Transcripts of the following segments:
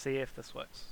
see if this works.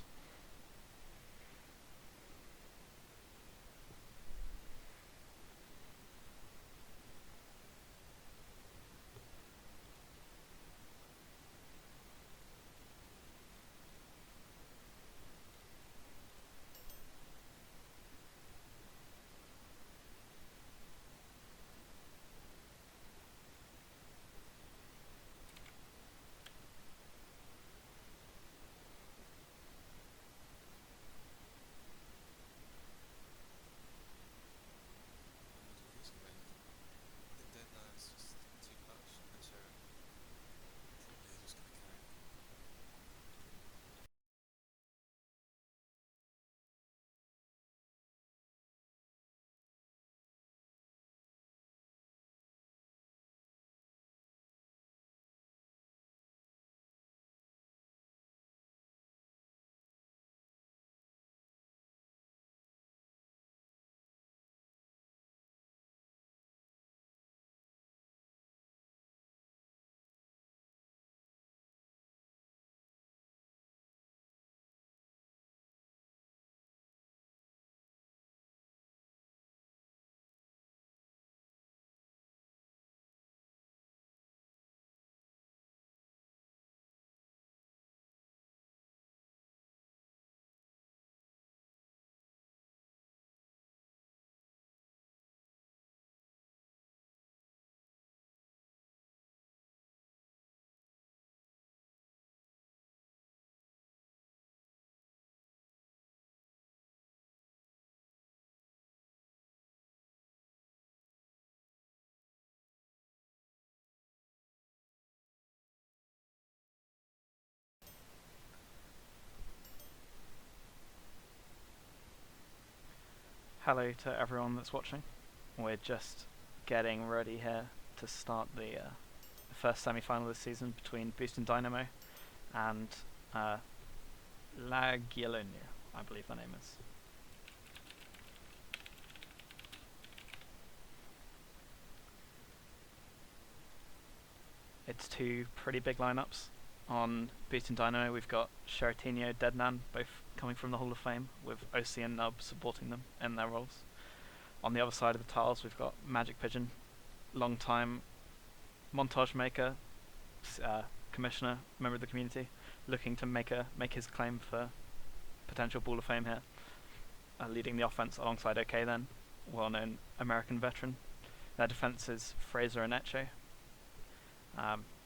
Hello to everyone that's watching. We're just getting ready here to start the first semi-final this season between Boostin Dynamo and Lagiellonia, I believe the name is. It's two pretty big lineups. On Boostin Dynamo, we've got Sheratinho, Deadnan, both coming from the Hall of Fame, with OC and Nub supporting them in their roles. On the other side of the tiles, we've got Magic Pigeon, long-time montage maker, commissioner, member of the community, looking to make his claim for potential Hall of Fame here, leading the offense alongside OK then, well-known American veteran. Their defense is Fraser and Eche.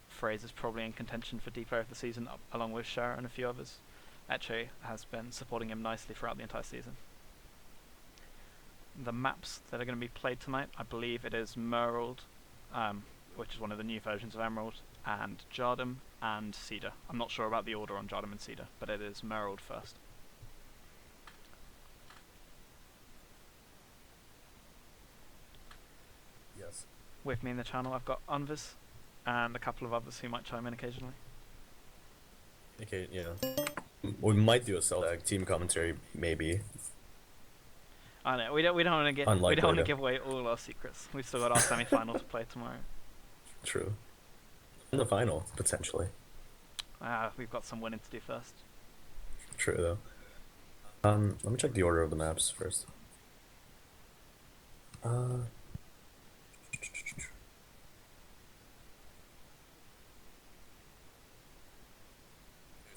Fraser's probably in contention for D Player of the Season, along with Shara and a few others. Eche has been supporting him nicely throughout the entire season. The maps that are going to be played tonight, I believe it is Merald, which is one of the new versions of Emerald, and Jardum and Cedar. I'm not sure about the order on Jardum and Cedar, but it is Merald first. Yes. With me in the channel, I've got Unvis and a couple of others who might chime in occasionally. Okay, yeah. We might do a select team commentary, maybe. I know we don't want to Unlikely, give away all our secrets. We've still got our semi-final to play tomorrow. True. In the final, potentially. We've got some winning to do first. True, though. Let me check the order of the maps first.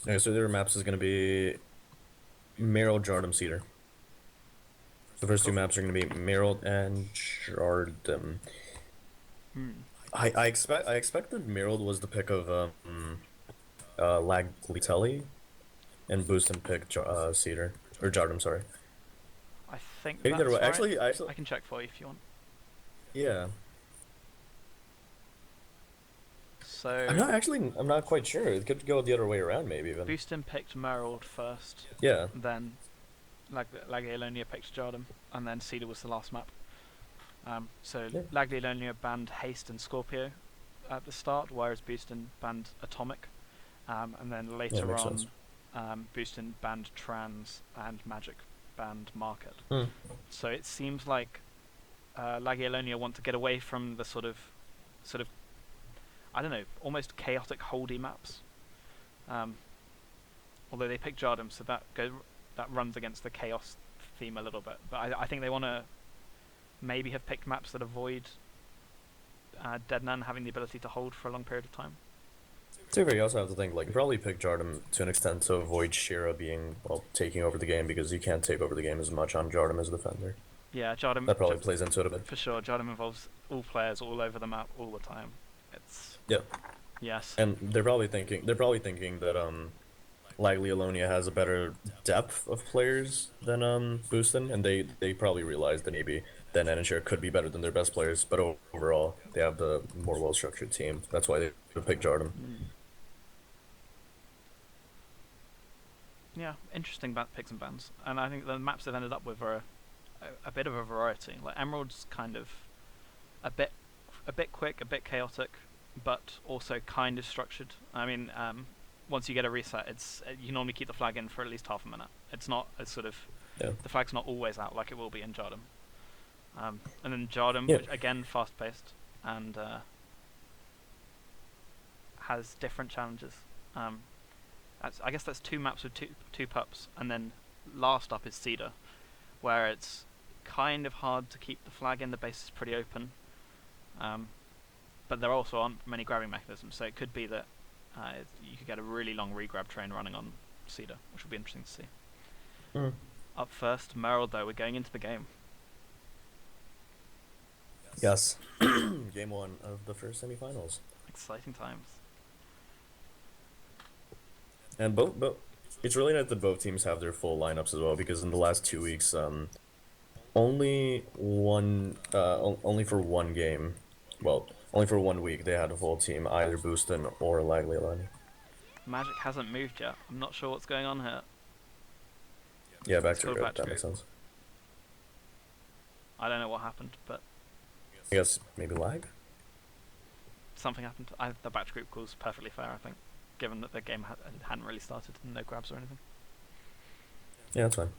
Okay, so their maps is going to be Merrill, Jardum, Cedar. The first two maps are going to be Merrill and Jardum. I expected Merrill was the pick of Lagiellonia, and Boostin picked Cedar or Jardum. Sorry. I think Maybe that's right. Actually, I can check for you if you want. Yeah. So I'm not quite sure. It could go the other way around, maybe even. Boostin picked Merald first. Yeah. Then Lagiellonia picked Jardum, and then Cedar was the last map. So Yeah. Lagiellonia banned Haste and Scorpio at the start, whereas Boostin banned Atomic, and then later sense. Boostin banned Trans and Magic banned Market. Hmm. So it seems like Lagiellonia want to get away from the sort of I don't know, almost chaotic holdy maps, although they picked Jardim, so that runs against the chaos theme a little bit. But I think they want to maybe have picked maps that avoid Deadnan having the ability to hold for a long period of time. To be fair, you also have to think, like, you probably picked Jardim to an extent to avoid Shira being, well, taking over the game, because you can't take over the game as much on Jardim as a defender. Yeah, Jardim. That probably plays into it a bit. For sure, Jardim involves all players all over the map all the time. It's Yeah. yes. And they're probably thinking that Lagiellonia has a better depth of players than Boostin, and they probably realize that maybe then Enshare could be better than their best players, but overall they have the more well structured team. That's why they picked Jardim. Yeah, interesting picks and bans, and I think the maps they've ended up with are a bit of a variety. Like Emerald's kind of a bit quick, a bit chaotic, but also kind of structured. I mean, once you get a reset, you normally keep the flag in for at least half a minute. It's not as sort of the flag's not always out like it will be in Jardim. And then Jardim, which again fast paced and has different challenges. I guess that's 2 maps with two pups, and then last up is Cedar, where it's kind of hard to keep the flag in. The base is pretty open, but there also aren't many grabbing mechanisms, so it could be that you could get a really long regrab train running on Cedar, which will be interesting to see. Up first, Merrill, though, we're going into the game. Yes. Game 1 of the first semifinals. Exciting times. And both it's really nice that both teams have their full lineups as well, because in the last 2 weeks, only for one game, well, only for 1 week, they had a full team, either Boostin or Lagiellonia. Magic hasn't moved yet. I'm not sure what's going on here. Yeah, back to group. That makes sense. I don't know what happened, but I guess maybe lag? something happened. The batch group call's perfectly fair, I think, given that the game hadn't really started and no grabs or anything. Yeah, that's fine.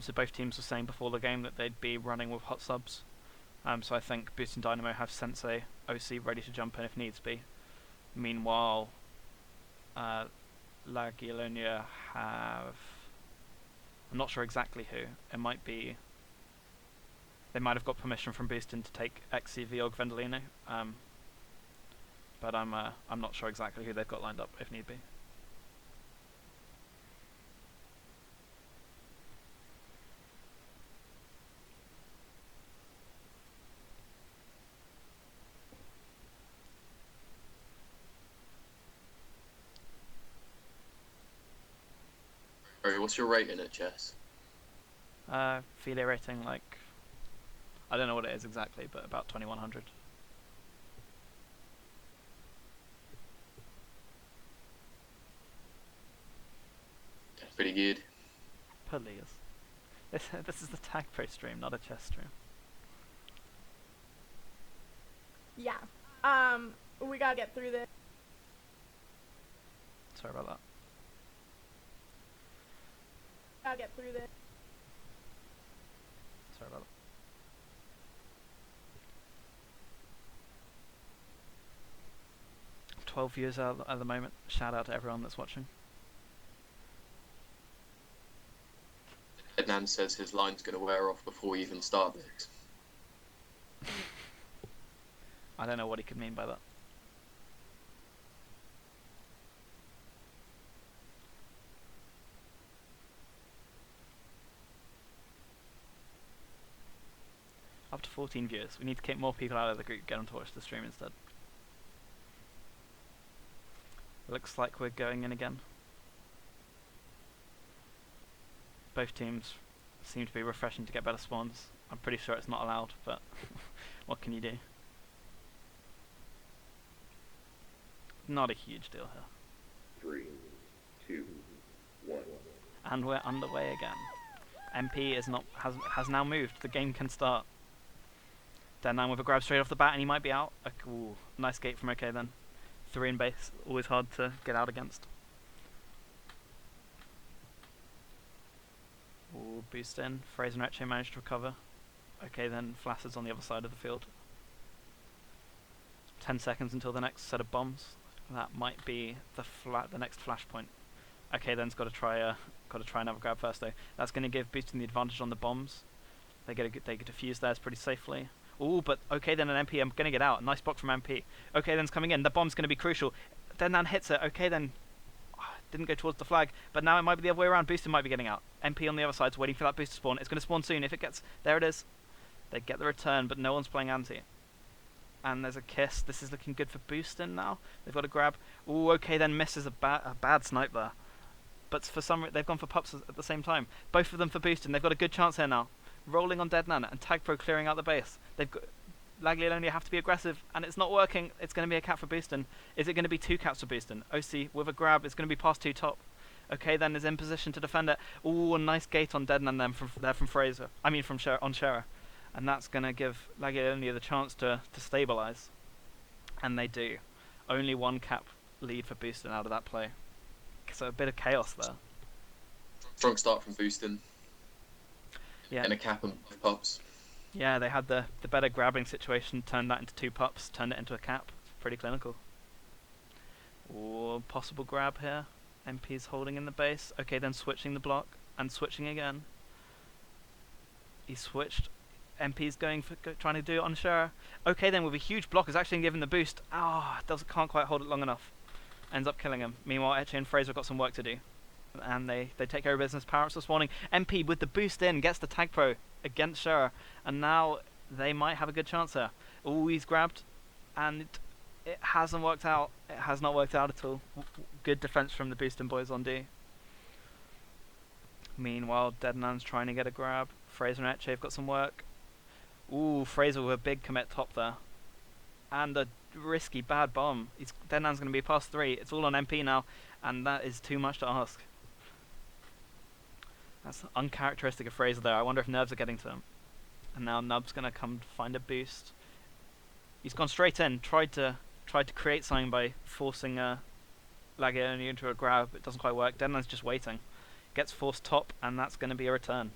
So both teams were saying before the game that they'd be running with hot subs. So I think Boostin Dynamo have Sensei OC ready to jump in if needs be. Meanwhile, Lagiellonia have... I'm not sure exactly who. It might be... They might have got permission from Boostin to take XCV or Gvendelino. But I'm not sure exactly who they've got lined up if need be. What's your rating at chess? File rating, like... I don't know what it is exactly, but about 2100. That's pretty good. Please. This is the Tag Pro stream, not a chess stream. Yeah. We gotta get through this. Sorry about that. Gotta get through this. Sorry about that. I'm 12 viewers out at the moment. Shout out to everyone that's watching. Ednan says his line's going to wear off before we even start this. I don't know what he could mean by that. Up to 14 viewers. We need to keep more people out of the group, get them to watch the stream instead. Looks like we're going in again. Both teams seem to be refreshing to get better spawns. I'm pretty sure it's not allowed, but what can you do? Not a huge deal here. 3, 2, 1. And we're underway again. MP has now moved. The game can start. Dynamo with a grab straight off the bat, and he might be out. Ooh, nice gate from OK then. 3 in base, always hard to get out against. Ooh, boost in. Fraser and Etche managed to recover. Okay, then Flassed's on the other side of the field. 10 seconds until the next set of bombs. That might be the next flashpoint. Okay, then's got to try another grab first though. That's going to give Boostin the advantage on the bombs. They get to defuse theirs pretty safely. Ooh, but okay, then an MP. I'm going to get out. Nice block from MP. Okay, then's coming in. The bomb's going to be crucial. Deadnan hits it. Okay, then didn't go towards the flag, but now it might be the other way around. Boostin might be getting out. MP on the other side's waiting for that boost to spawn. It's going to spawn soon. If it gets there, it is. They get the return, but no one's playing anti. And there's a kiss. This is looking good for Boostin now. They've got a grab. Ooh, okay, then misses a bad snipe there. But for some reason, they've gone for pups at the same time. Both of them for Boostin. They've got a good chance here now. Rolling on Deadnan and Tag Pro clearing out the base. They've got Lagiellonia have to be aggressive, and it's not working. It's going to be a cap for Boostin. Is it going to be 2 caps for Boostin? OC with a grab. It's going to be past 2 top. Okay, then is in position to defend it. Ooh, a nice gate on Deadnan then from Fraser. I mean from Scherer. And that's going to give Lagiellonia the chance to stabilize. And they do. Only 1 cap lead for Boostin out of that play. So a bit of chaos there. Strong start from Boostin. Yeah. And a cap and pups. Yeah, they had the better grabbing situation, turned that into 2 pups, turned it into a cap. Pretty clinical. Ooh, possible grab here. MP's holding in the base. Okay, then switching the block, and switching again. He switched. MP's going for trying to do it on Scherer. Okay, then with a huge block, is actually given the boost. Can't quite hold it long enough. Ends up killing him. Meanwhile, Etche and Fraser got some work to do. And they take care of business. Power-ups are spawning. MP with the boost in gets the Tag Pro against Scherer. And now they might have a good chance here. Ooh, he's grabbed. And it hasn't worked out. It has not worked out at all. Good defense from the Boostin boys on D. Meanwhile, Deadnan's trying to get a grab. Fraser and Etche have got some work. Ooh, Fraser with a big commit top there. And a risky bad bomb. Deadnan's going to be past 3. It's all on MP now. And that is too much to ask. That's uncharacteristic of Fraser there. I wonder if nerves are getting to him. And now Nub's going to come find a boost. He's gone straight in. Tried to create something by forcing Lagiellonia into a grab. It doesn't quite work. Deadnan's just waiting. Gets forced top, and that's going to be a return.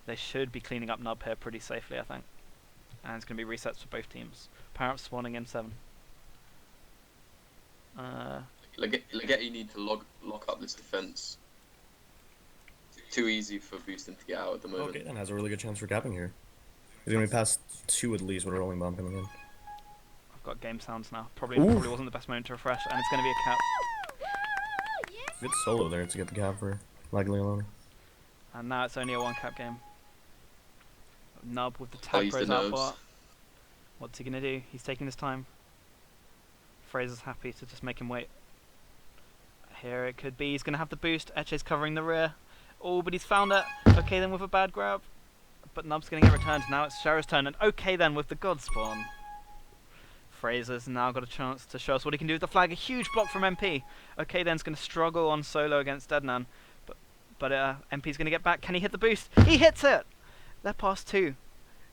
They should be cleaning up Nub here pretty safely, I think. And it's going to be resets for both teams. Power-up spawning in 7. Lagetti need to lock up this defense. Too easy for Boostin to get out at the moment. Okay, then has a really good chance for capping here. He's gonna be past 2 at least with a rolling bomb coming in. I've got game sounds now. Probably wasn't the best moment to refresh, and it's going to be a cap. Good solo there to get the cap for Lagiellonia. And now it's only a 1 cap game. Nub with the Tag Plays the Pros out nerves. bot. What's he going to do? He's taking his time. Fraser's happy to just make him wait. Here it could be. He's going to have the boost. Etche's covering the rear. Oh, but he's found it. Okay, then with a bad grab. But Nub's going to get returned. Now it's Sherrer's turn. And okay, then with the God Spawn. Fraser's now got a chance to show us what he can do with the flag. A huge block from MP. Okay, then it's going to struggle on solo against Deadnan. But MP's going to get back. Can he hit the boost? He hits it! They're past 2.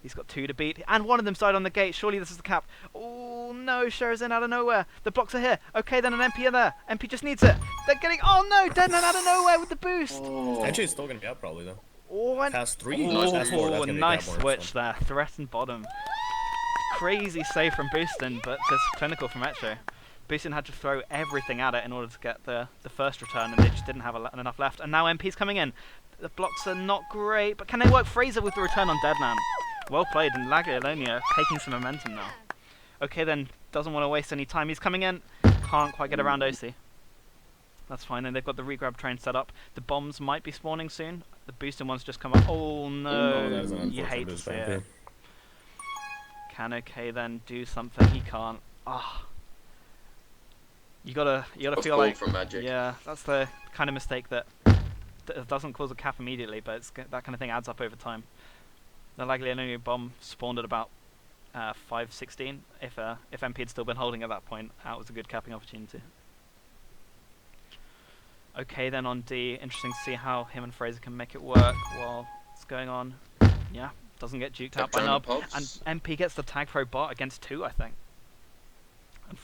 He's got 2 to beat. And one of them's died on the gate. Surely this is the cap. Oh, no. Sherrer's in out of nowhere. The blocks are here. Okay, then an MP in there. MP just needs it. They're getting... Oh, no. Deadnan out of nowhere with the boost. Etche's still gonna be out probably though. Oh, and Past 3. Nice Past 4. That's oh, gonna be a nice cap more, switch so. there. Threatened bottom. Crazy save from Boostin, but just clinical from Etche. Boostin had to throw everything at it in order to get the first return, and they just didn't have enough left. And now MP's coming in. The blocks are not great, but can they work Fraser with the return on Deadnan? Well played, and Lagiellonia taking some momentum now. Okay, then doesn't want to waste any time. He's coming in. Can't quite get around OC. That's fine, and they've got the regrab train set up. The bombs might be spawning soon. The Boostin one's just come up. Oh no! that was an You unfortunate hate to boost see by it. MP. Can okay then do something? He can't. You gotta What's feel called like from Magic. yeah, that's the kind of mistake that doesn't cause a cap immediately, but that kind of thing adds up over time. The Lagiellonia bomb spawned at about 5:16. If MP had still been holding at that point, that was a good capping opportunity. Okay, then on D, interesting to see how him and Fraser can make it work while it's going on. Yeah, doesn't get juked out by Down Nub, the pops. and MP gets the Tag Pro bot against 2, I think.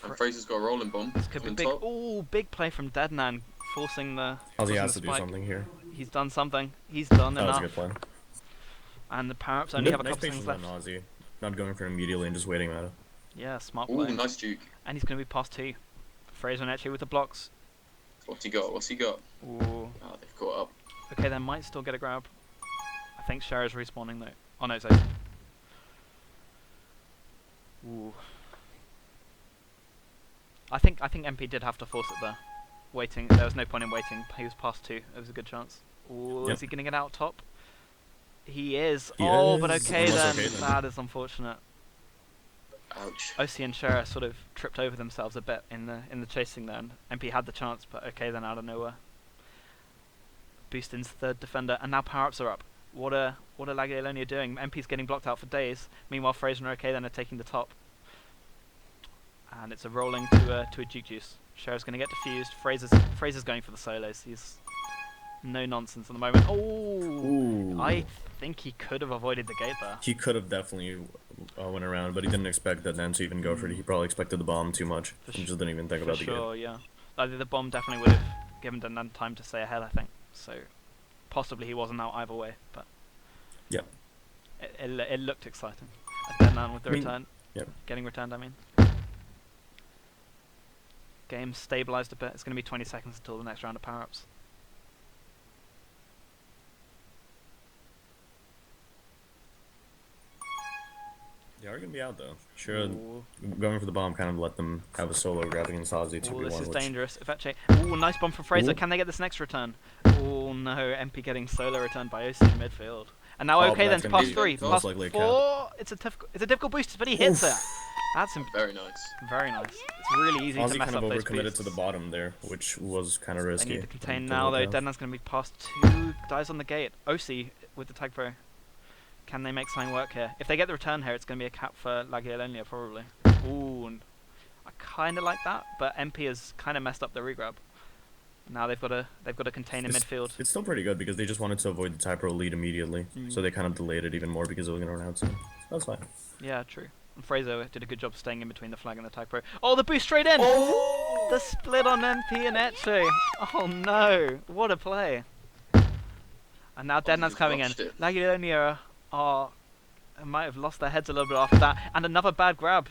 And Fraser's got a rolling bomb. This could be on big. top. Oh, big play from Deadman, forcing the. Ozzy forcing has the to do spike. something here. He's done something. He's done That was a enough. good plan. And the power-ups only have a Nice couple seconds patience left. on Ozzy. Not going for it immediately and just waiting at it. Yeah, smart Ooh, play. nice juke. And he's going to be past 2. Fraser and Etche with the blocks. What's he got? What's he got? Ooh. Ah, they've caught up. Okay, they might still get a grab. I think Cher's respawning though. Oh no, it's Ocean. Ooh. I think MP did have to force it there. Waiting, there was no point in waiting. He was past 2. It was a good chance. Ooh, Yep. is he gonna get out top? He is. He But is. okay Almost then. okay then. That is unfortunate. Ouch. OC and Cher sort of tripped over themselves a bit in the chasing there, and MP had the chance, but okay then out of nowhere. Boostin's 3rd defender, and now power-ups are up. What are Lagiellonia doing? MP's getting blocked out for days. Meanwhile, Fraser and OK then are taking the top. And it's a rolling to a juke juice. Cher's going to get defused. Fraser's going for the solos. He's no nonsense at the moment. Oh, Ooh. I think he could have avoided the gate there. He could have definitely went around, but he didn't expect that then to even go for it. He probably expected the bomb too much. For He just didn't even think For about the sure, game. yeah. The bomb definitely would have given Denan time to stay ahead, I think. So possibly he wasn't out either way, but Yeah. it looked exciting. And Denan with the return. Yep. Getting returned, I mean. Game stabilized a bit. It's going to be 20 seconds until the next round of power-ups. They are gonna be out though. Sure, Ooh. going for the bomb kind of let them have a solo grabbing in Sazi Ooh, 2v1. this is which dangerous. If Etche. Ooh, nice bomb from Fraser. Ooh. Can they get this next return? Oh no, MP getting solo returned by OC in midfield. And now Oh, OK that's then gonna past be 3, most past likely a 4. It's a difficult boost, but he hits Oof. it. That's Very nice. very nice. It's really easy Ozzy to mess kind up of those overcommitted boosts. to the bottom there, which was kind of They risky. need to contain Didn't now though. work out. Deadman's going to be past 2. Dies on the gate. OC with the tag pro. Can they make something work here? If they get the return here, it's going to be a cap for Lagiellonia probably. Ooh, and I kind of like that, but MP has kind of messed up the regrab. Now they've got to contain in midfield. It's still pretty good because they just wanted to avoid the type pro lead immediately, so they kind of delayed it even more because it was going to run out soon. That's fine. Yeah, true. And Fraser did a good job staying in between the flag and the tag pro. Oh, the boost straight in! Oh! The split on MP and Etche. Oh no, what a play! And now Deadman's just coming in. rushed it. Lagiellonia might have lost their heads a little bit after that. And another bad grab.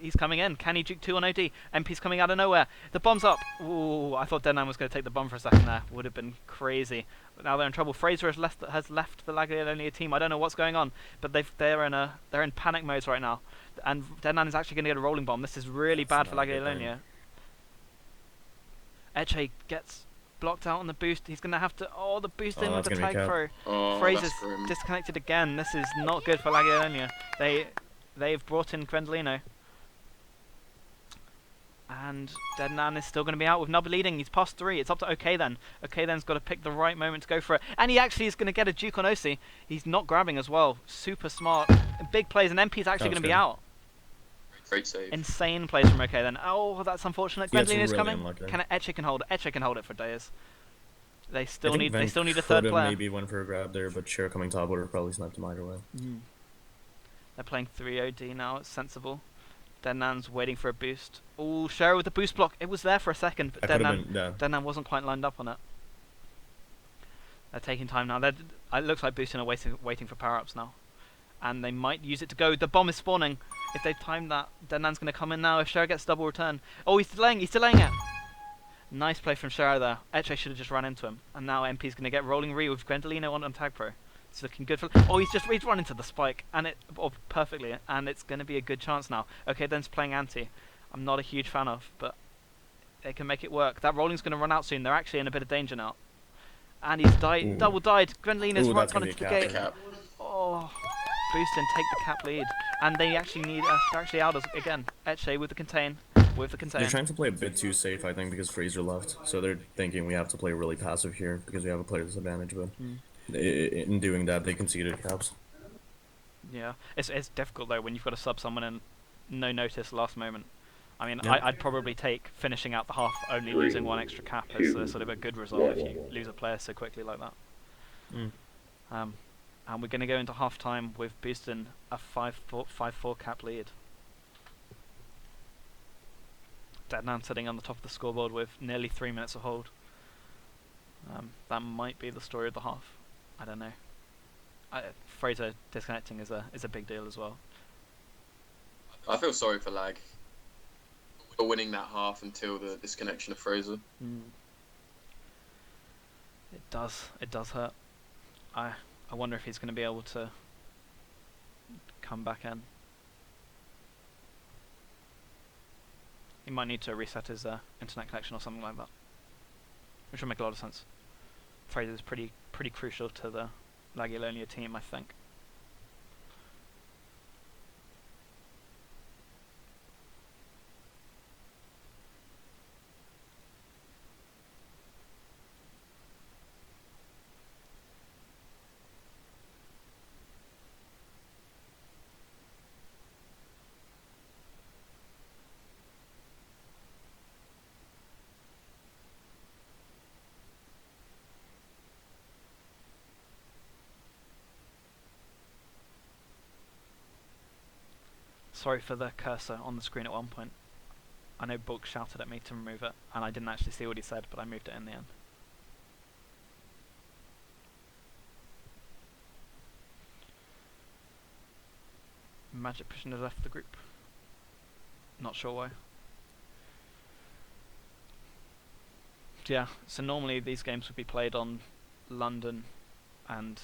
He's coming in. Can he juke 2 on OD? MP's coming out of nowhere. The bomb's up. Ooh, I thought Denan was going to take the bomb for a second there. Would have been crazy. But now they're in trouble. Fraser has left the Lagiellonia team. I don't know what's going on, but they're in panic modes right now. And Denan is actually going to get a rolling bomb. This is really bad for not a good thing. Lagiellonia. Etche gets blocked out on the boost. He's going to have to... Oh, the boost in with that's the gonna be tag cap. pro. Oh, Fraser's that's grim. disconnected again. This is not good for Lagiellonia. They've brought in Gwendolino. And Deadnan is still going to be out with Nub leading. He's past 3. It's up to OK then. OK then's got to pick the right moment to go for it. And he actually is going to get a juke on OC. He's not grabbing as well. Super smart. Big plays, and MP's actually That was going to be good. out. Great save. Insane plays from OK then. Oh, that's unfortunate. Yeah, it's Gwendolino's really coming. unlucky. Etche can hold it. Etche can hold it for days. They I still think need Van a third could've player. maybe went for a grab there, but Cher coming top would have probably sniped him either way. They're playing 3 OD now. It's sensible. Denan's waiting for a boost. Oh, Cher with the boost block. It was there for a second, but That could have been, yeah. Denan wasn't quite lined up on it. They're taking time now. It looks like Boostin are waiting for power-ups now. And they might use it to go. The bomb is spawning. If they time that, Denan's going to come in now. If Cher gets double return. Oh, he's delaying it. Nice play from Cher there. Etche should have just run into him. And now MP's going to get rolling re with Gwendolino on tag pro. It's looking good for... Oh, he's run into the spike. And perfectly. And it's going to be a good chance now. Okay, then's playing anti. I'm not a huge fan of, but they can make it work. That rolling's going to run out soon. They're actually in a bit of danger now. And he's Ooh. double died. Gwendolino's Ooh, run that's gonna into be the a gate. cap. Cap. Oh, Boostin take the cap lead, and they actually need they're actually out again. Etche with the contain, They're trying to play a bit too safe, I think, because Fraser left. So they're thinking we have to play really passive here because we have a player disadvantage. But in doing that, they conceded caps. Yeah, it's difficult though when you've got to sub someone in no notice last moment. I mean, Yeah. I'd probably take finishing out the half only 3, losing 1 extra cap as 2, sort of a good result if you lose a player so quickly like that. And we're going to go into half time with Boostin a 5-4 cap lead. Deadman sitting on the top of the scoreboard with nearly 3 minutes of hold. That might be the story of the half. I don't know. Fraser disconnecting is a big deal as well. I feel sorry for Lag for winning that half until the disconnection of Fraser. It does hurt. I wonder if he's going to be able to come back in. He might need to reset his internet connection or something like that, which would make a lot of sense. Fraser's pretty crucial to the Lagiellonia team, I think. Sorry for the cursor on the screen at one point. I know Bulk shouted at me to remove it, and I didn't actually see what he said, but I moved it in the end. Magic Pushing has left the group. Not sure why. Yeah, so normally these games would be played on London and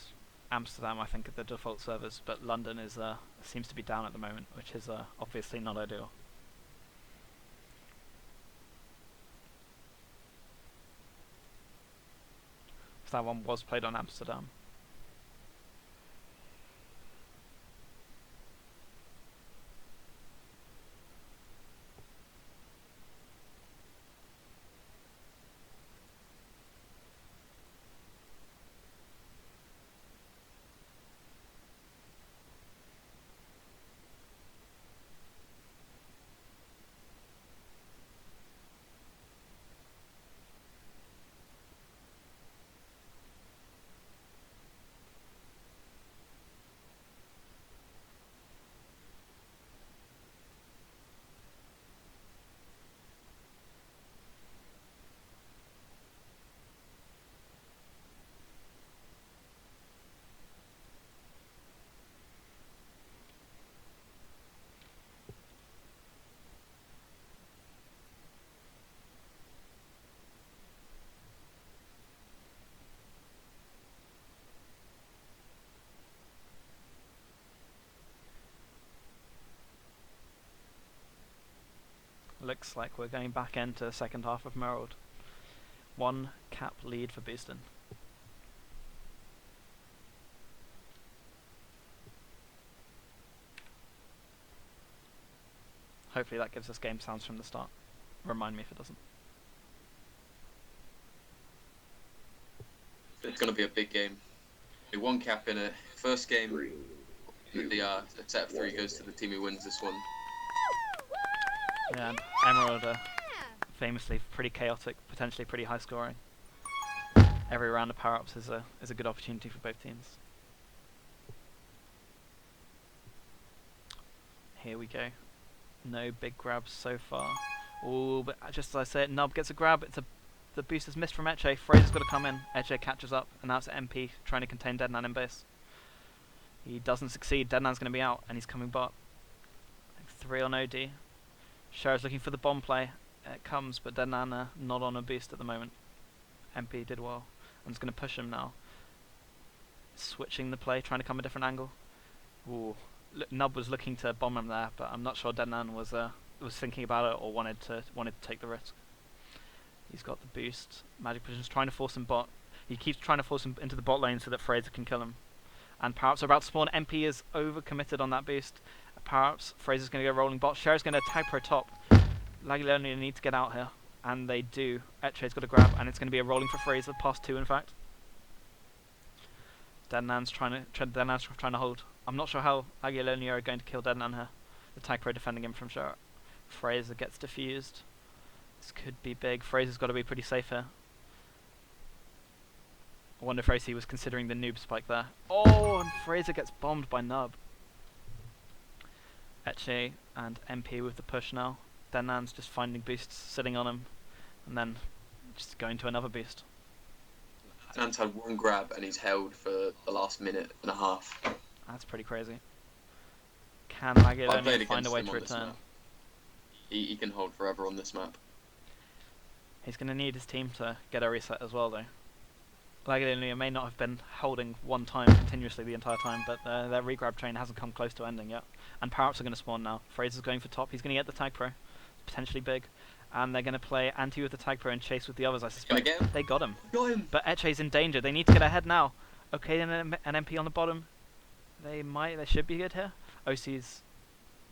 Amsterdam, I think, are the default servers, but London is seems to be down at the moment, which is obviously not ideal. So that one was played on Amsterdam. Looks like we're going back into the second half of Merald. 1 cap lead for Boostin. Hopefully that gives us game sounds from the start. Remind me if it doesn't. It's going to be a big game. 1 cap in it. First game, the set of 3 goes to the team who wins this one. Yeah, and Emerald famously pretty chaotic, potentially pretty high scoring. Every round of power-ups is a good opportunity for both teams. Here we go. No big grabs so far. Oh, but just as I say it, Nub gets a grab. The boost is missed from Etche. Fraser's got to come in. Etche catches up, and now it's MP trying to contain Deadnan in base. He doesn't succeed. Deadnan's going to be out, and he's coming bot. 3 on OD. Sher's looking for the bomb play. It comes, but Deadnan not on a boost at the moment. MP did well. I'm just going to push him now. Switching the play, trying to come a different angle. Ooh. Nub was looking to bomb him there, but I'm not sure Deadnan was thinking about it or wanted to take the risk. He's got the boost. Magic Position's trying to force him bot. He keeps trying to force him into the bot lane so that Fraser can kill him. And power-ups are about to spawn. MP is over-committed on that boost. Power-ups. Fraser's going to go rolling bot. Cher's going to tag pro top. Lagiellonia need to get out here. And they do. Etche's got a grab, and it's going to be a rolling for Fraser. Past 2, in fact. Deadnan's trying to hold. I'm not sure how Lagiellonia are going to kill Deadnan here. The tag pro defending him from Cher. Fraser gets defused. This could be big. Fraser's got to be pretty safe here. I wonder if Fraser was considering the noob spike there. Oh, and Fraser gets bombed by Nub. Etche and MP with the push now. Denan's just finding boosts, sitting on him, and then just going to another boost. Denan's had one grab and he's held for the last minute and a half. That's pretty crazy. Can I played Lagiellonia find against a way him to on this return? map. He can hold forever on this map. He's going to need his team to get a reset as well, though. Lagiellonia may not have been holding one time continuously the entire time, but their regrab train hasn't come close to ending yet. And power-ups are going to spawn now. Fraser's going for top. He's going to get the tag pro. Potentially big. And they're going to play anti with the tag pro and chase with the others, I suspect. Get him? They got him. Got him! But Eche's in danger. They need to get ahead now. Okay, then an MP on the bottom. They should be good here. OC's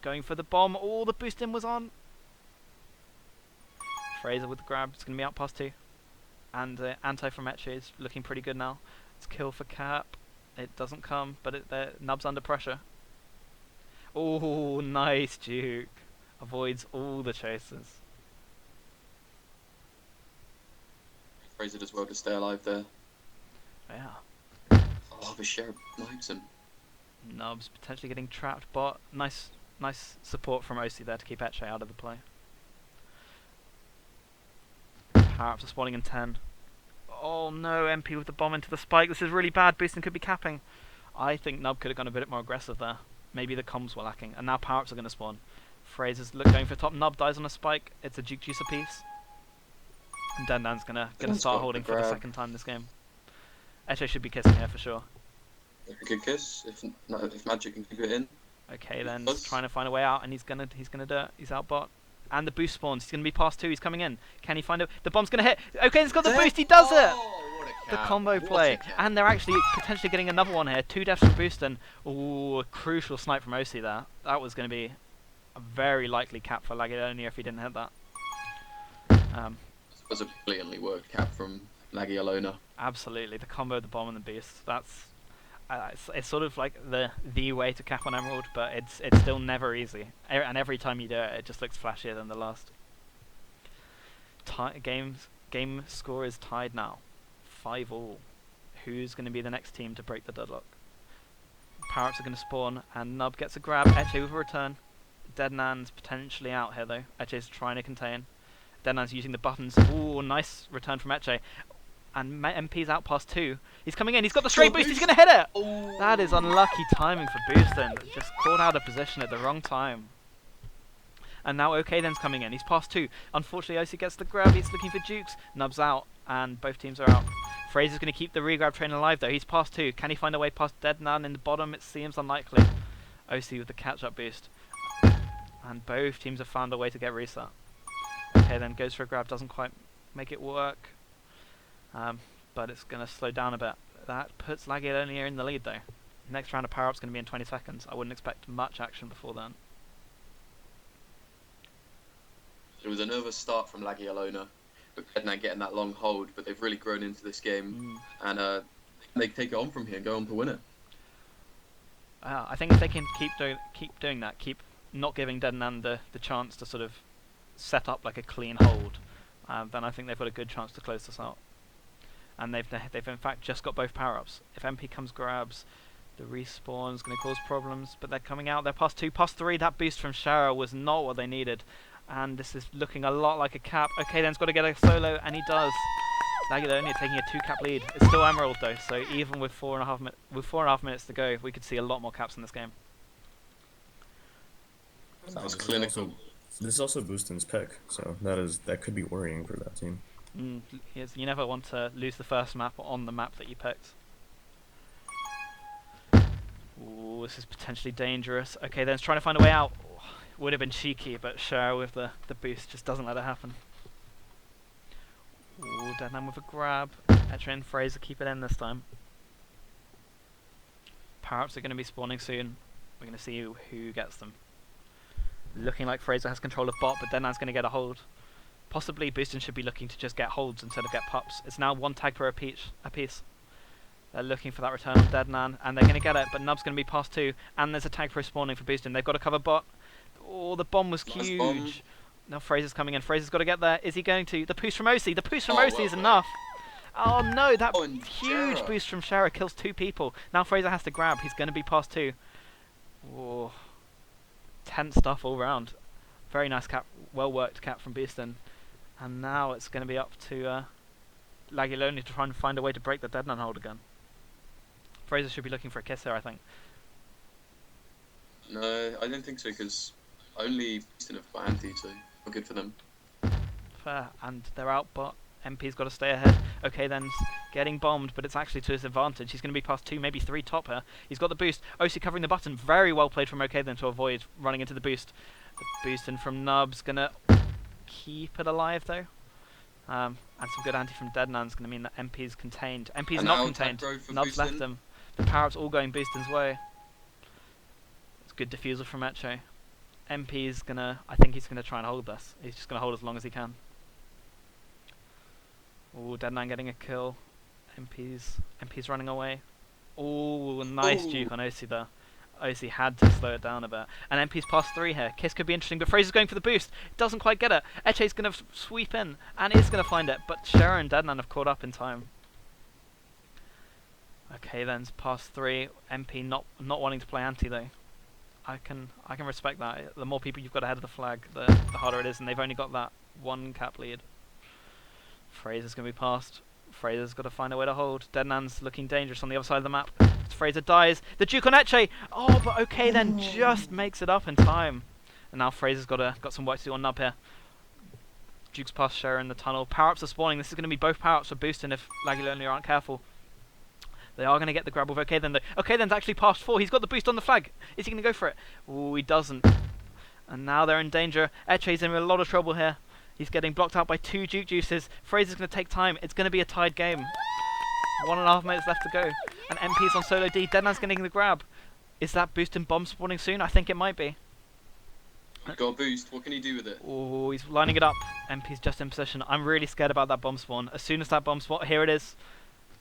going for the bomb. Oh, the Boostin was on. Fraser with the grab. It's going to be out past 2. And anti from Eche is looking pretty good now. It's kill for Cap. It doesn't come, but Nub's under pressure. Oh, nice juke. Avoids all the chasers. Fraser does well to stay alive there. Yeah. Oh, the sheriff snipes him. Nub's potentially getting trapped, but nice support from OC there to keep Eche out of the play. Power-ups are spawning in 10. Oh no, MP with the bomb into the spike. This is really bad. Boostin could be capping. I think Nub could have gone a bit more aggressive there. Maybe the comms were lacking. And now power-ups are going to spawn. Fraser's going for top. Nub dies on a spike. It's a juice a piece. And Dendan's gonna start holding for the second time this game. Eche should be kissing here for sure. A good kiss, if Magic can keep it in. Okay, then he's trying to find a way out, and he's gonna do it. He's out bot. And the boost spawns. He's gonna be past 2. He's coming in. Can he find it? The bomb's gonna hit. Okay, he's got the boost. He does it. What a The cap. combo What a play, cap. and they're actually potentially getting another one here. 2 deaths from Boostin. Ooh, a crucial snipe from OC there. That was going to be a very likely cap for Lagiellonia if he didn't hit that. It was a brilliantly worked cap from Lagiellonia. Absolutely, the combo of the bomb and the beast. That's it's sort of like the way to cap on Emerald, but it's still never easy. And every time you do it, it just looks flashier than the last. Game score is tied now, 5-all. Who's going to be the next team to break the deadlock? Power-ups are going to spawn, and Nub gets a grab. Eche with a return. Deadnan's potentially out here though. Eche's trying to contain. Deadnan's using the buttons. Ooh, nice return from Eche. And MP's out past 2. He's coming in. He's got the straight boost. He's going to hit it. Oh. That is unlucky timing for Boostin. Just caught out of position at the wrong time. And now OK then's coming in. He's past 2. Unfortunately, OC gets the grab. He's looking for Jukes. Nub's out, and both teams are out. Fraser's going to keep the regrab train alive though. He's past 2. Can he find a way past Deadnan in the bottom? It seems unlikely. OC with the catch-up boost. And both teams have found a way to get reset. Okay, then goes for a grab. Doesn't quite make it work. But it's going to slow down a bit. That puts Lagiellonia in the lead though. Next round of power-up's going to be in 20 seconds. I wouldn't expect much action before then. It was a nervous start from Lagiellonia, but Deadnan getting that long hold, but they've really grown into this game, and they take it on from here and go on to win it. I think if they can keep doing that, keep not giving Deadnan the chance to sort of set up like a clean hold, then I think they've got a good chance to close this out. And they've in fact just got both power-ups. If MP comes grabs, the respawn is going to cause problems, but they're coming out. They're past 2, past 3. That boost from Shara was not what they needed. And this is looking a lot like a cap. Okay, then's got to get a solo, and he does. Lagiellonia taking a 2-cap lead. It's still Emerald though, so even with 4.5 minutes to go, we could see a lot more caps in this game. Sounds clinical. This is also Boostin's pick, so that could be worrying for that team. Yes, you never want to lose the first map on the map that you picked. Ooh, this is potentially dangerous. Okay, then's trying to find a way out. Would have been cheeky, but Cher with the boost just doesn't let it happen. Ooh, Deadman with a grab. Eche and Fraser keep it in this time. Power-ups are going to be spawning soon. We're going to see who gets them. Looking like Fraser has control of bot, but Deadman's going to get a hold. Possibly Boostin should be looking to just get holds instead of get pups. It's now 1 tag per a piece. They're looking for that return on Deadman, and they're going to get it, but Nub's going to be past 2, and there's a tag pro spawning for Boostin. They've got to cover bot. Oh, the bomb was huge. Bomb. Now Fraser's coming in. Fraser's got to get there. Is he going to? The boost from OC. The boost from OC is enough. Oh no, that huge boost from Shara kills 2 people. Now Fraser has to grab. He's going to be past 2. Oh, tense stuff all round. Very nice cap. well worked cap from Boostin. And now it's going to be up to Lagiellonia to try and find a way to break the Deadman hold again. Fraser should be looking for a kiss here, I think. No, I don't think so, because only Boostin have got anti, so we're good for them. Fair, and they're out, but MP's got to stay ahead. Okay, then getting bombed, but it's actually to his advantage. He's going to be past 2, maybe 3 top here. He's got the boost. OC covering the button. Very well played from OK then to avoid running into the boost. The boost in from Nub's going to keep it alive, though. And some good anti from Deadman's going to mean that MP's contained. MP's And not now contained. attack growth for Nub's left Boostin. him. The power-up's all going Boostin's way. It's good defusal from Echo. MP's going to... I think he's going to try and hold this. He's just going to hold as long as he can. Oh, Deadman getting a kill. MP's running away. Oh, nice Ooh. juke on OC there. OC had to slow it down a bit. And MP's past 3 here. Kiss could be interesting, but Fraser's going for the boost. Doesn't quite get it. Eche's going to sweep in and is going to find it, but Shera and Deadman have caught up in time. Okay, then it's past 3. MP not wanting to play anti though. I can respect that. The more people you've got ahead of the flag, the harder it is, and they've only got that 1 cap lead. Fraser's going to be passed. Fraser's got to find a way to hold. Deadman's looking dangerous on the other side of the map. Fraser dies. The Duke on Eche! Oh, but okay then, just makes it up in time. And now Fraser's got some work to do on Nub here. Duke's past Shera in the tunnel. Power-ups are spawning. This is going to be both power-ups for Boostin if Lagiellonia aren't careful. They are going to get the grab with OK then though. OK then's actually past 4. He's got the boost on the flag. Is he going to go for it? Oh, he doesn't. And now they're in danger. Eche's in a lot of trouble here. He's getting blocked out by 2 Duke Juices. Fraser's going to take time. It's going to be a tied game. 1.5 minutes left to go. And MP's on solo D. Deadman's getting the grab. Is that Boostin bomb spawning soon? I think it might be. We've got a boost. What can he do with it? Oh, he's lining it up. MP's just in position. I'm really scared about that bomb spawn. As soon as that bomb spawn... Here it is.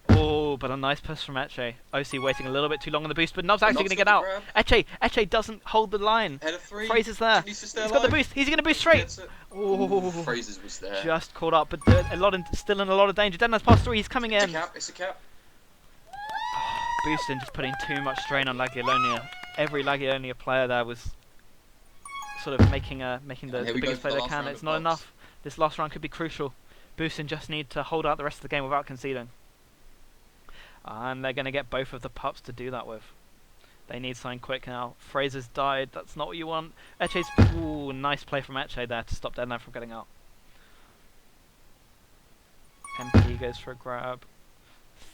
Oh, but a nice push from Eche. OC waiting a little bit too long on the boost, but Nub's actually going to get out. Eche doesn't hold the line. Head of 3. Fraser's there. He's got the boost. He's going to boost straight. Oh, Fraser's was there. just caught up, but still in a lot of danger. Deadman's past 3. He's coming in. It's a cap. Boostin just putting too much strain on Lagiellonia. Every Lagiellonia player there was sort of making the here we go biggest for play the they last can. round It's of not pucks. enough. This last round could be crucial. Boostin just need to hold out the rest of the game without conceding. And they're going to get both of the pups to do that with. They need something quick now. Fraser's died. That's not what you want. Eche's... Ooh, nice play from Eche there to stop Deadman from getting out. MP goes for a grab.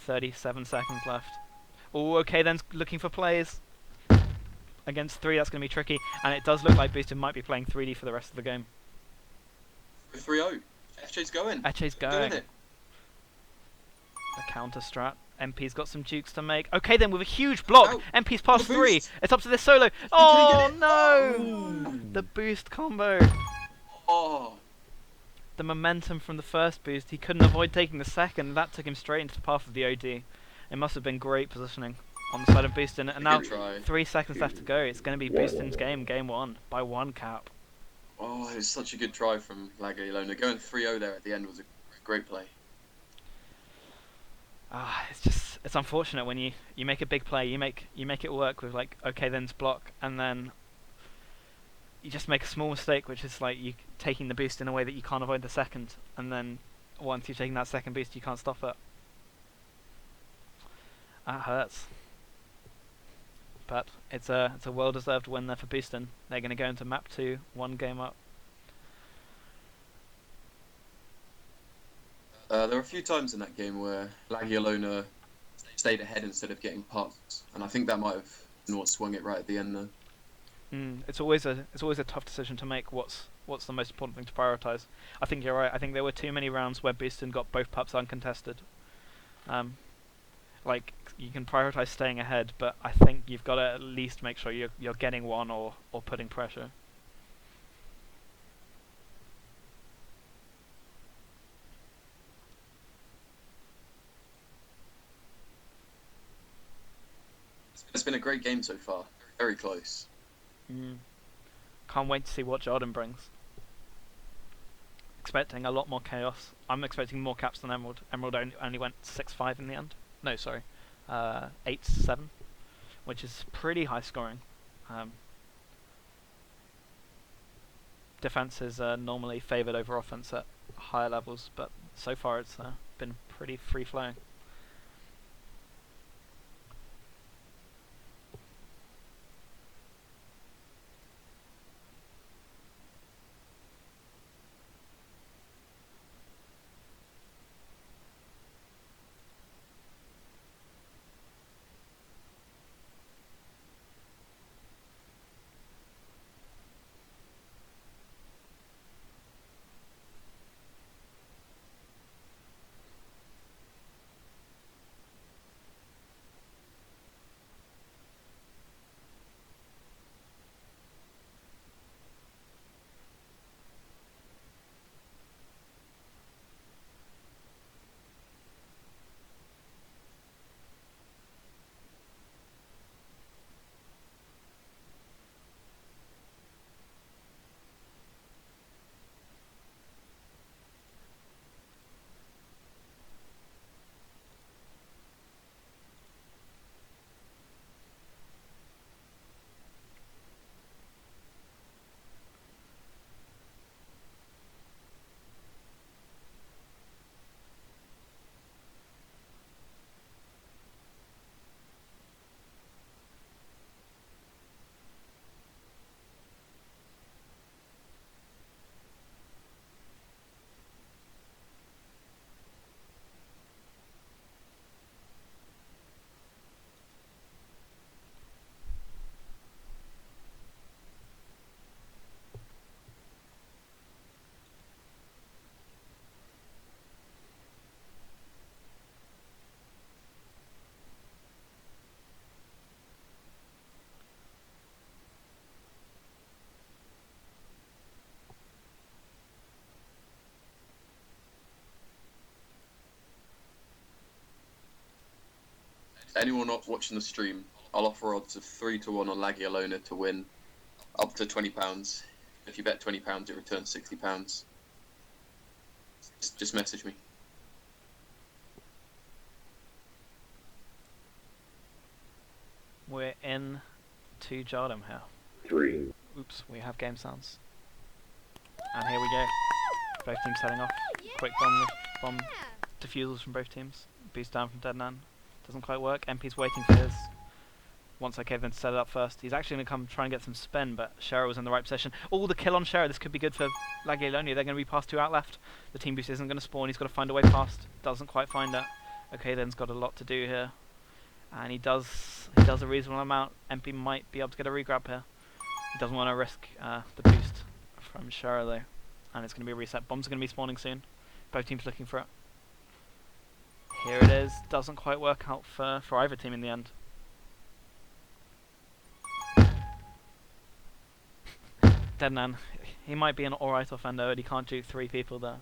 37 seconds left. Oh, okay, then looking for plays. Against 3, that's going to be tricky. And it does look like Boostin might be playing 3D for the rest of the game. 3-0. Eche's going. Eche's Doing going. it. The counter strat. MP's got some jukes to make. Okay, then with a huge block. Ow. MP's past The 3. boost. It's up to this solo. Can he Oh, get it? no! The boost combo. Oh. The momentum from the first boost. He couldn't avoid taking the second. That took him straight into the path of the OD. It must have been great positioning on the side of Boostin. And now Good try. 3 seconds left to go. It's going to be Boostin's game 1 by 1 cap. Oh, it was such a good try from Lagiellonia. Going 3-0 there at the end was a great play. It's unfortunate when you make a big play, you make it work with like okay then's block, and then you just make a small mistake, which is like you taking the boost in a way that you can't avoid the second, and then once you've taken that second boost, you can't stop it. That hurts. But it's a well-deserved win there for Boostin. They're going to go into map 2, 1 game up. There were a few times in that game where Lagiellonia stayed ahead instead of getting pucks, and I think that might have been what swung it right at the end there. It's always a tough decision to make. What's the most important thing to prioritize? I think you're right. I think there were too many rounds where Boostin got both pups uncontested. Like you can prioritize staying ahead, but I think you've got to at least make sure you're getting one or putting pressure. It's been a great game so far. Very close. Can't wait to see what Jordan brings. Expecting a lot more chaos. I'm expecting more caps than Emerald. Emerald only went 6-5 in the end. No, sorry, 8-7, which is pretty high scoring. defense is normally favoured over offense at higher levels, but so far it's been pretty free flowing. Anyone not watching the stream, I'll offer odds of 3-1 on Lagiellonia to win, up to £20. If you bet £20, it returns £60. Just message me. We're in to Jardim here. 3. Oops, we have game sounds. And here we go. Both teams heading off. Quick bomb defusals from both teams. Boost down from Deadnan. Doesn't quite work. MP's waiting for his. Wants OK then to set it up first. He's actually going to come try and get some spin, but Shera was in the right position. Oh, the kill on Shera. This could be good for Lagiellonia. They're going to be past 2 out left. The team boost isn't going to spawn. He's got to find a way past. Doesn't quite find it. OK then's got a lot to do here. And he does a reasonable amount. MP might be able to get a regrab here. He doesn't want to risk the boost from Shera though. And it's going to be a reset. Bombs are going to be spawning soon. Both teams looking for it. Here it is. Doesn't quite work out for either team in the end. Deadnan, he might be an alright offender, but he can't juke 3 people there.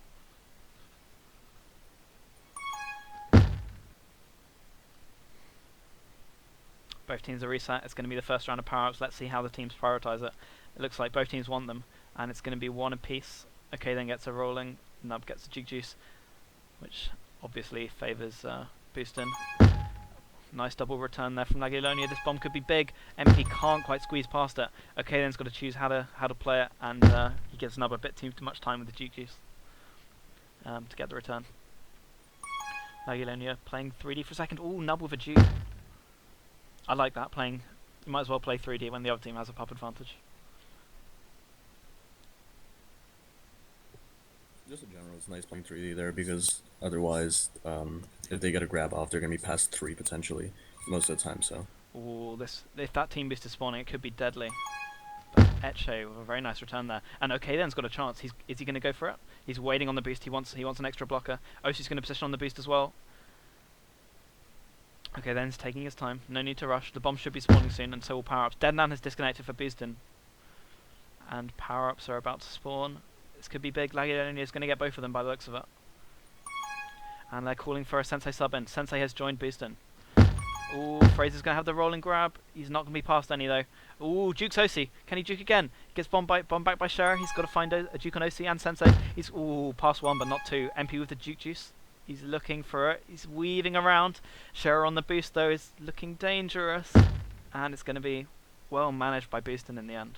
Both teams are reset. It's going to be the first round of power-ups. Let's see how the teams prioritise it. It looks like both teams want them, and it's going to be 1 apiece. OK then gets a rolling. Nub gets a juke juice, which obviously favours Boostin. Nice double return there from Lagiellonia. This bomb could be big. MP can't quite squeeze past it. OK then's got to choose how to play it, and he gives Nub a bit too much time with the juke juice to get the return. Lagiellonia playing 3D for a second. Ooh, Nub with a juke. I like that, playing. You might as well play 3D when the other team has a pop advantage. Just in general, it's nice playing 3D there because otherwise, if they get a grab off, they're going to be past 3 potentially most of the time. So. Ooh, if that team boost is spawning, it could be deadly. But Etche with a very nice return there, and OK then's got a chance. Is he going to go for it? He's waiting on the boost. He wants an extra blocker. Osi's going to position on the boost as well. OK then's taking his time. No need to rush. The bomb should be spawning soon, and so will power-ups. Deadnan has disconnected for Boostin, and power-ups are about to spawn. This could be big. Lagiellonia is going to get both of them by the looks of it. And they're calling for a Sensei sub in. Sensei has joined Boostin. Ooh, Fraser's going to have the rolling grab. He's not going to be past any though. Ooh, Juke's Osi. Can he juke again? He gets bomb back by Shera. He's got to find a juke on Osi and Sensei. He's past 1 but not 2. MP with the juke juice. He's looking for it. He's weaving around. Shera on the boost though is looking dangerous. And it's going to be well managed by Boostin in the end.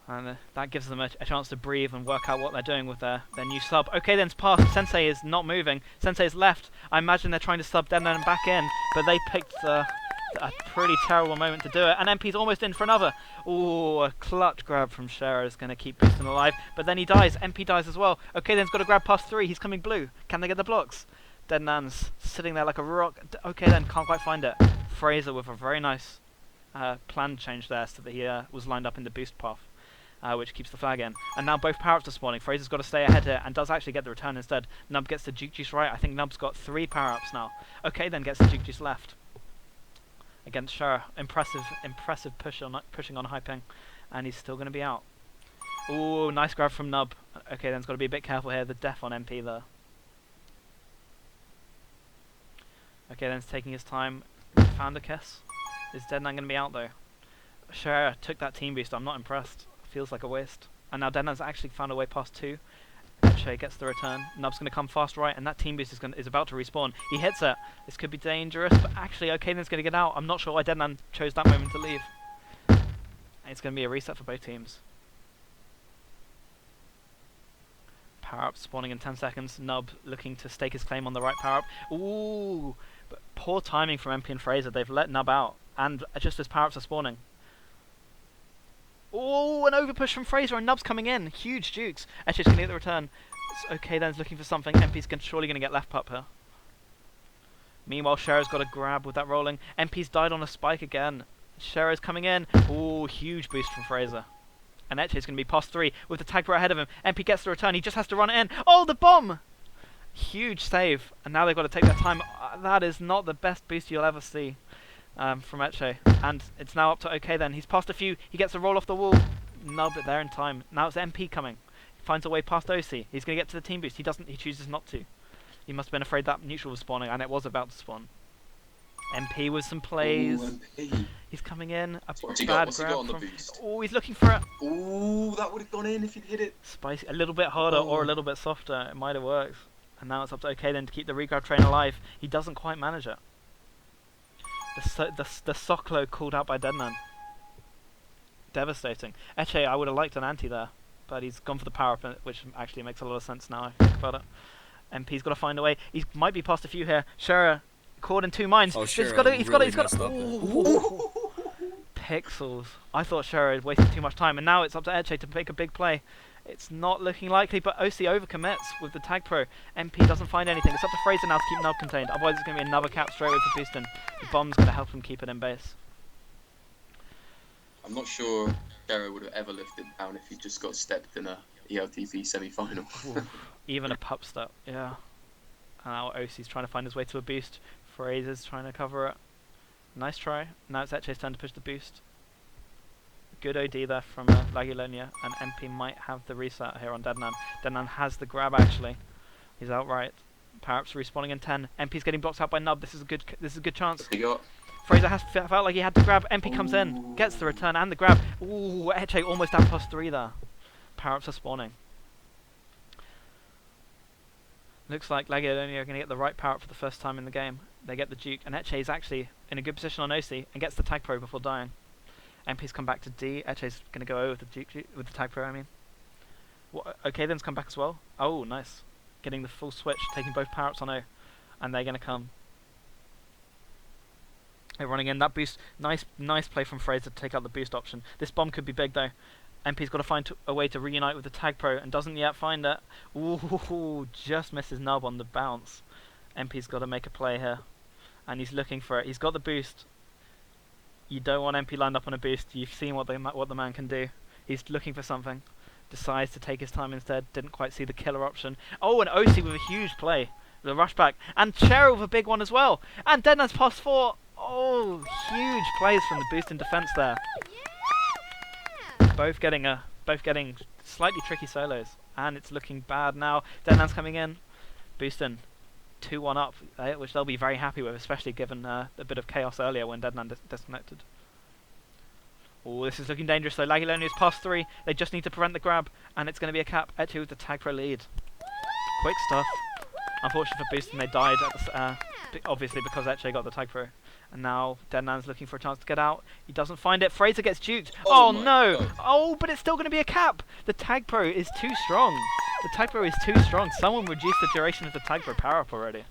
And that gives them a chance to breathe and work out what they're doing with their new sub. Okay, then it's passed. Sensei is not moving. Sensei is left. I imagine they're trying to sub Deadman back in, but they picked a pretty terrible moment to do it. And MP's almost in for another. Ooh, a clutch grab from Scherer is going to keep Boostin alive, but then he dies. MP dies as well. Okay, then he's got to grab past 3. He's coming blue. Can they get the blocks? Deadman's sitting there like a rock. Okay, then can't quite find it. Fraser with a very nice plan change there, so that he was lined up in the boost path. Which keeps the flag in. And now both power-ups are spawning. Fraser's got to stay ahead here and does actually get the return instead. Nub gets the Juke Juice right. I think Nub's got 3 power-ups now. Okay, then gets the Juke Juice left. Against Scherer. Impressive pushing on high ping. And he's still going to be out. Ooh, nice grab from Nub. Okay, then he's got to be a bit careful here. The death on MP there. Okay, then he's taking his time. Found a kiss. Is Deadman going to be out though? Scherer took that team boost. I'm not impressed. Feels like a waste. And now Deadman's actually found a way past 2. Etche gets the return. Nub's going to come fast right, and that team boost is about to respawn. He hits it. This could be dangerous, but actually Okaden's going to get out. I'm not sure why Deadman chose that moment to leave. And it's going to be a reset for both teams. Power-up spawning in 10 seconds. Nub looking to stake his claim on the right power-up. Ooh! But poor timing from MP and Fraser. They've let Nub out, and just as power-ups are spawning. Oh, an overpush from Fraser, and Nub's coming in. Huge jukes. Etche's going to get the return. It's okay, then he's looking for something. MP's surely going to get left pup here. Meanwhile, Scherer's got a grab with that rolling. MP's died on a spike again. Scherer's coming in. Oh, huge boost from Fraser. And Etche's going to be past 3 with the tag pro ahead of him. MP gets the return. He just has to run it in. Oh, the bomb! Huge save. And now they've got to take their time. That is not the best boost you'll ever see. From Etche, and it's now up to OK then. He's passed a few, he gets a roll off the wall. Nub it there in time. Now it's MP coming. He finds a way past OC. He's going to get to the team boost. He chooses not to. He must have been afraid that neutral was spawning, and it was about to spawn. MP with some plays. Ooh, MP. He's coming in. What's he got on the boost? Oh, he's looking for it. Ooh, that would have gone in if he'd hit it. Spicy, a little bit harder or a little bit softer. It might have worked. And now it's up to OK then to keep the regrab train alive. He doesn't quite manage it. The Soklo called out by Deadman. Devastating. Etche, I would have liked an anti there, but he's gone for the power up, which actually makes a lot of sense now I think about it. MP's got to find a way. He might be past a few here. Scherer caught in 2 minds. Oh, He's got Pixels. I thought Scherer had wasted too much time, and now it's up to Etche to make a big play. It's not looking likely, but OC overcommits with the tag pro. MP doesn't find anything. It's up to Fraser now to keep Nub contained. Otherwise, it's going to be another cap straight away for Boostin. The bomb's going to help him keep it in base. I'm not sure Scherer would have ever lifted down if he just got stepped in a ELTP semi-final. Even a pup step, yeah. And now OC's trying to find his way to a boost. Fraser's trying to cover it. Nice try. Now it's Etche's turn to push the boost. Good OD there from Lagiellonia, and MP might have the reset here on Deadman. Deadman has the grab actually. He's outright. Power-ups respawning in 10. MP's getting blocked out by Nub. This is a good chance. Fraser felt like he had to grab. MP comes in, gets the return and the grab. Ooh, Etche almost at +3 there. Power-ups are spawning. Looks like Lagiellonia are going to get the right power-up for the first time in the game. They get the Duke, and Etche is actually in a good position on OC and gets the tag pro before dying. MP's come back to D. Etche's going to go over with the tag pro, I mean. Okay, then's come back as well. Oh, nice. Getting the full switch, taking both power-ups on O. And they're going to come. They're running in that boost. Nice play from Fraser to take out the boost option. This bomb could be big, though. MP's got to find a way to reunite with the tag pro and doesn't yet find it. Ooh, just misses Nub on the bounce. MP's got to make a play here. And he's looking for it. He's got the boost. You don't want MP lined up on a boost. You've seen what the man can do. He's looking for something. Decides to take his time instead. Didn't quite see the killer option. Oh, and OC with a huge play. The rush back. And Cheryl with a big one as well. And Deadman's +4. Oh, huge plays from the Boostin defense there. Both getting slightly tricky solos. And it's looking bad now. Deadman's coming in. Boostin 2-1 up, which they'll be very happy with, especially given a bit of chaos earlier when Deadman disconnected. Oh, this is looking dangerous though. Lagiellonia is +3. They just need to prevent the grab, and it's going to be a cap. Etche with the tag pro lead. Quick stuff. Unfortunately for Boostin, they died, obviously because Etche got the tag pro. And now Deadman's looking for a chance to get out. He doesn't find it. Fraser gets duped. Oh Oh my no! God. Oh, but it's still going to be a cap. The Tag Pro is too strong. The Tag Pro is too strong. Someone reduced the duration of the Tag Pro power up already.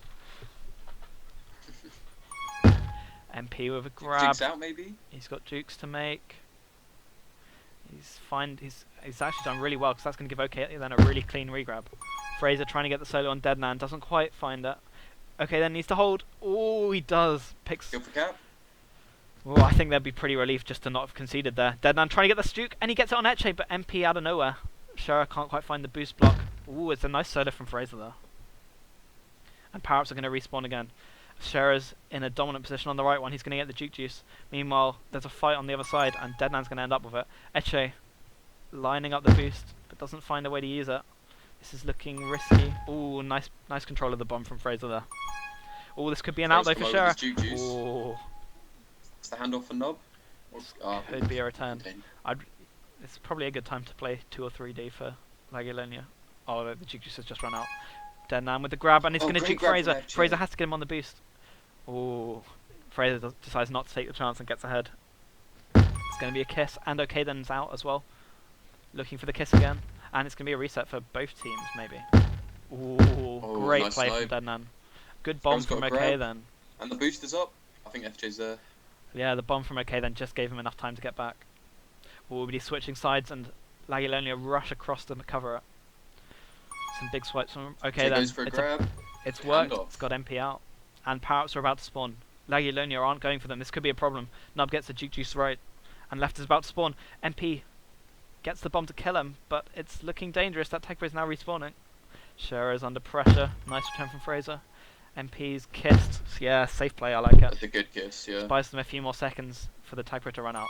MP with a grab. Jigs out maybe? He's got jukes to make. He's actually done really well because that's going to give OK then a really clean regrab. Fraser trying to get the solo on Deadman, doesn't quite find it. OK then needs to hold. Oh, he does. Picks. Go for cap. Oh, I think they'd be pretty relieved just to not have conceded there. Deadman trying to get the Stuke, and he gets it on Etche, but MP out of nowhere. Shara can't quite find the boost block. Ooh, it's a nice solo from Fraser there. And power-ups are going to respawn again. Shara's in a dominant position on the right one. He's going to get the Duke Juice. Meanwhile, there's a fight on the other side, and Deadman's going to end up with it. Etche lining up the boost, but doesn't find a way to use it. This is looking risky. Ooh, nice control of the bomb from Fraser there. Ooh, this could be an out though for Shara. Ooh. It's the handoff for Nob. Could be a return. It's probably a good time to play 2 or 3D for Lagiellonia. Oh, the Duke Juice has just run out. Deadman with the grab, and he's going to juke Fraser. Fraser has to get him on the boost. Ooh, Fraser decides not to take the chance and gets ahead. It's going to be a kiss, and OK then's out as well. Looking for the kiss again, and it's going to be a reset for both teams maybe. Ooh, great nice play snipe. from Deadman. Good bomb from OK then. And the boost is up. I think FJ's there. Yeah, the bomb from OK then just gave him enough time to get back. Ooh, but he's switching sides, and Lagiellonia rush across to cover it. Some big swipes from OK then. Goes for a grab. It's worked. Handoff. It's got MP out. And power-ups are about to spawn. Lagiellonia aren't going for them. This could be a problem. Nub gets the Duke Juice right. And left is about to spawn. MP gets the bomb to kill him, but it's looking dangerous. That Tag Pro is now respawning. Shara is under pressure. Nice return from Fraser. MP's kissed. Yeah, safe play. I like it. That's a good kiss, yeah. Buys them a few more seconds for the Tag Pro to run out.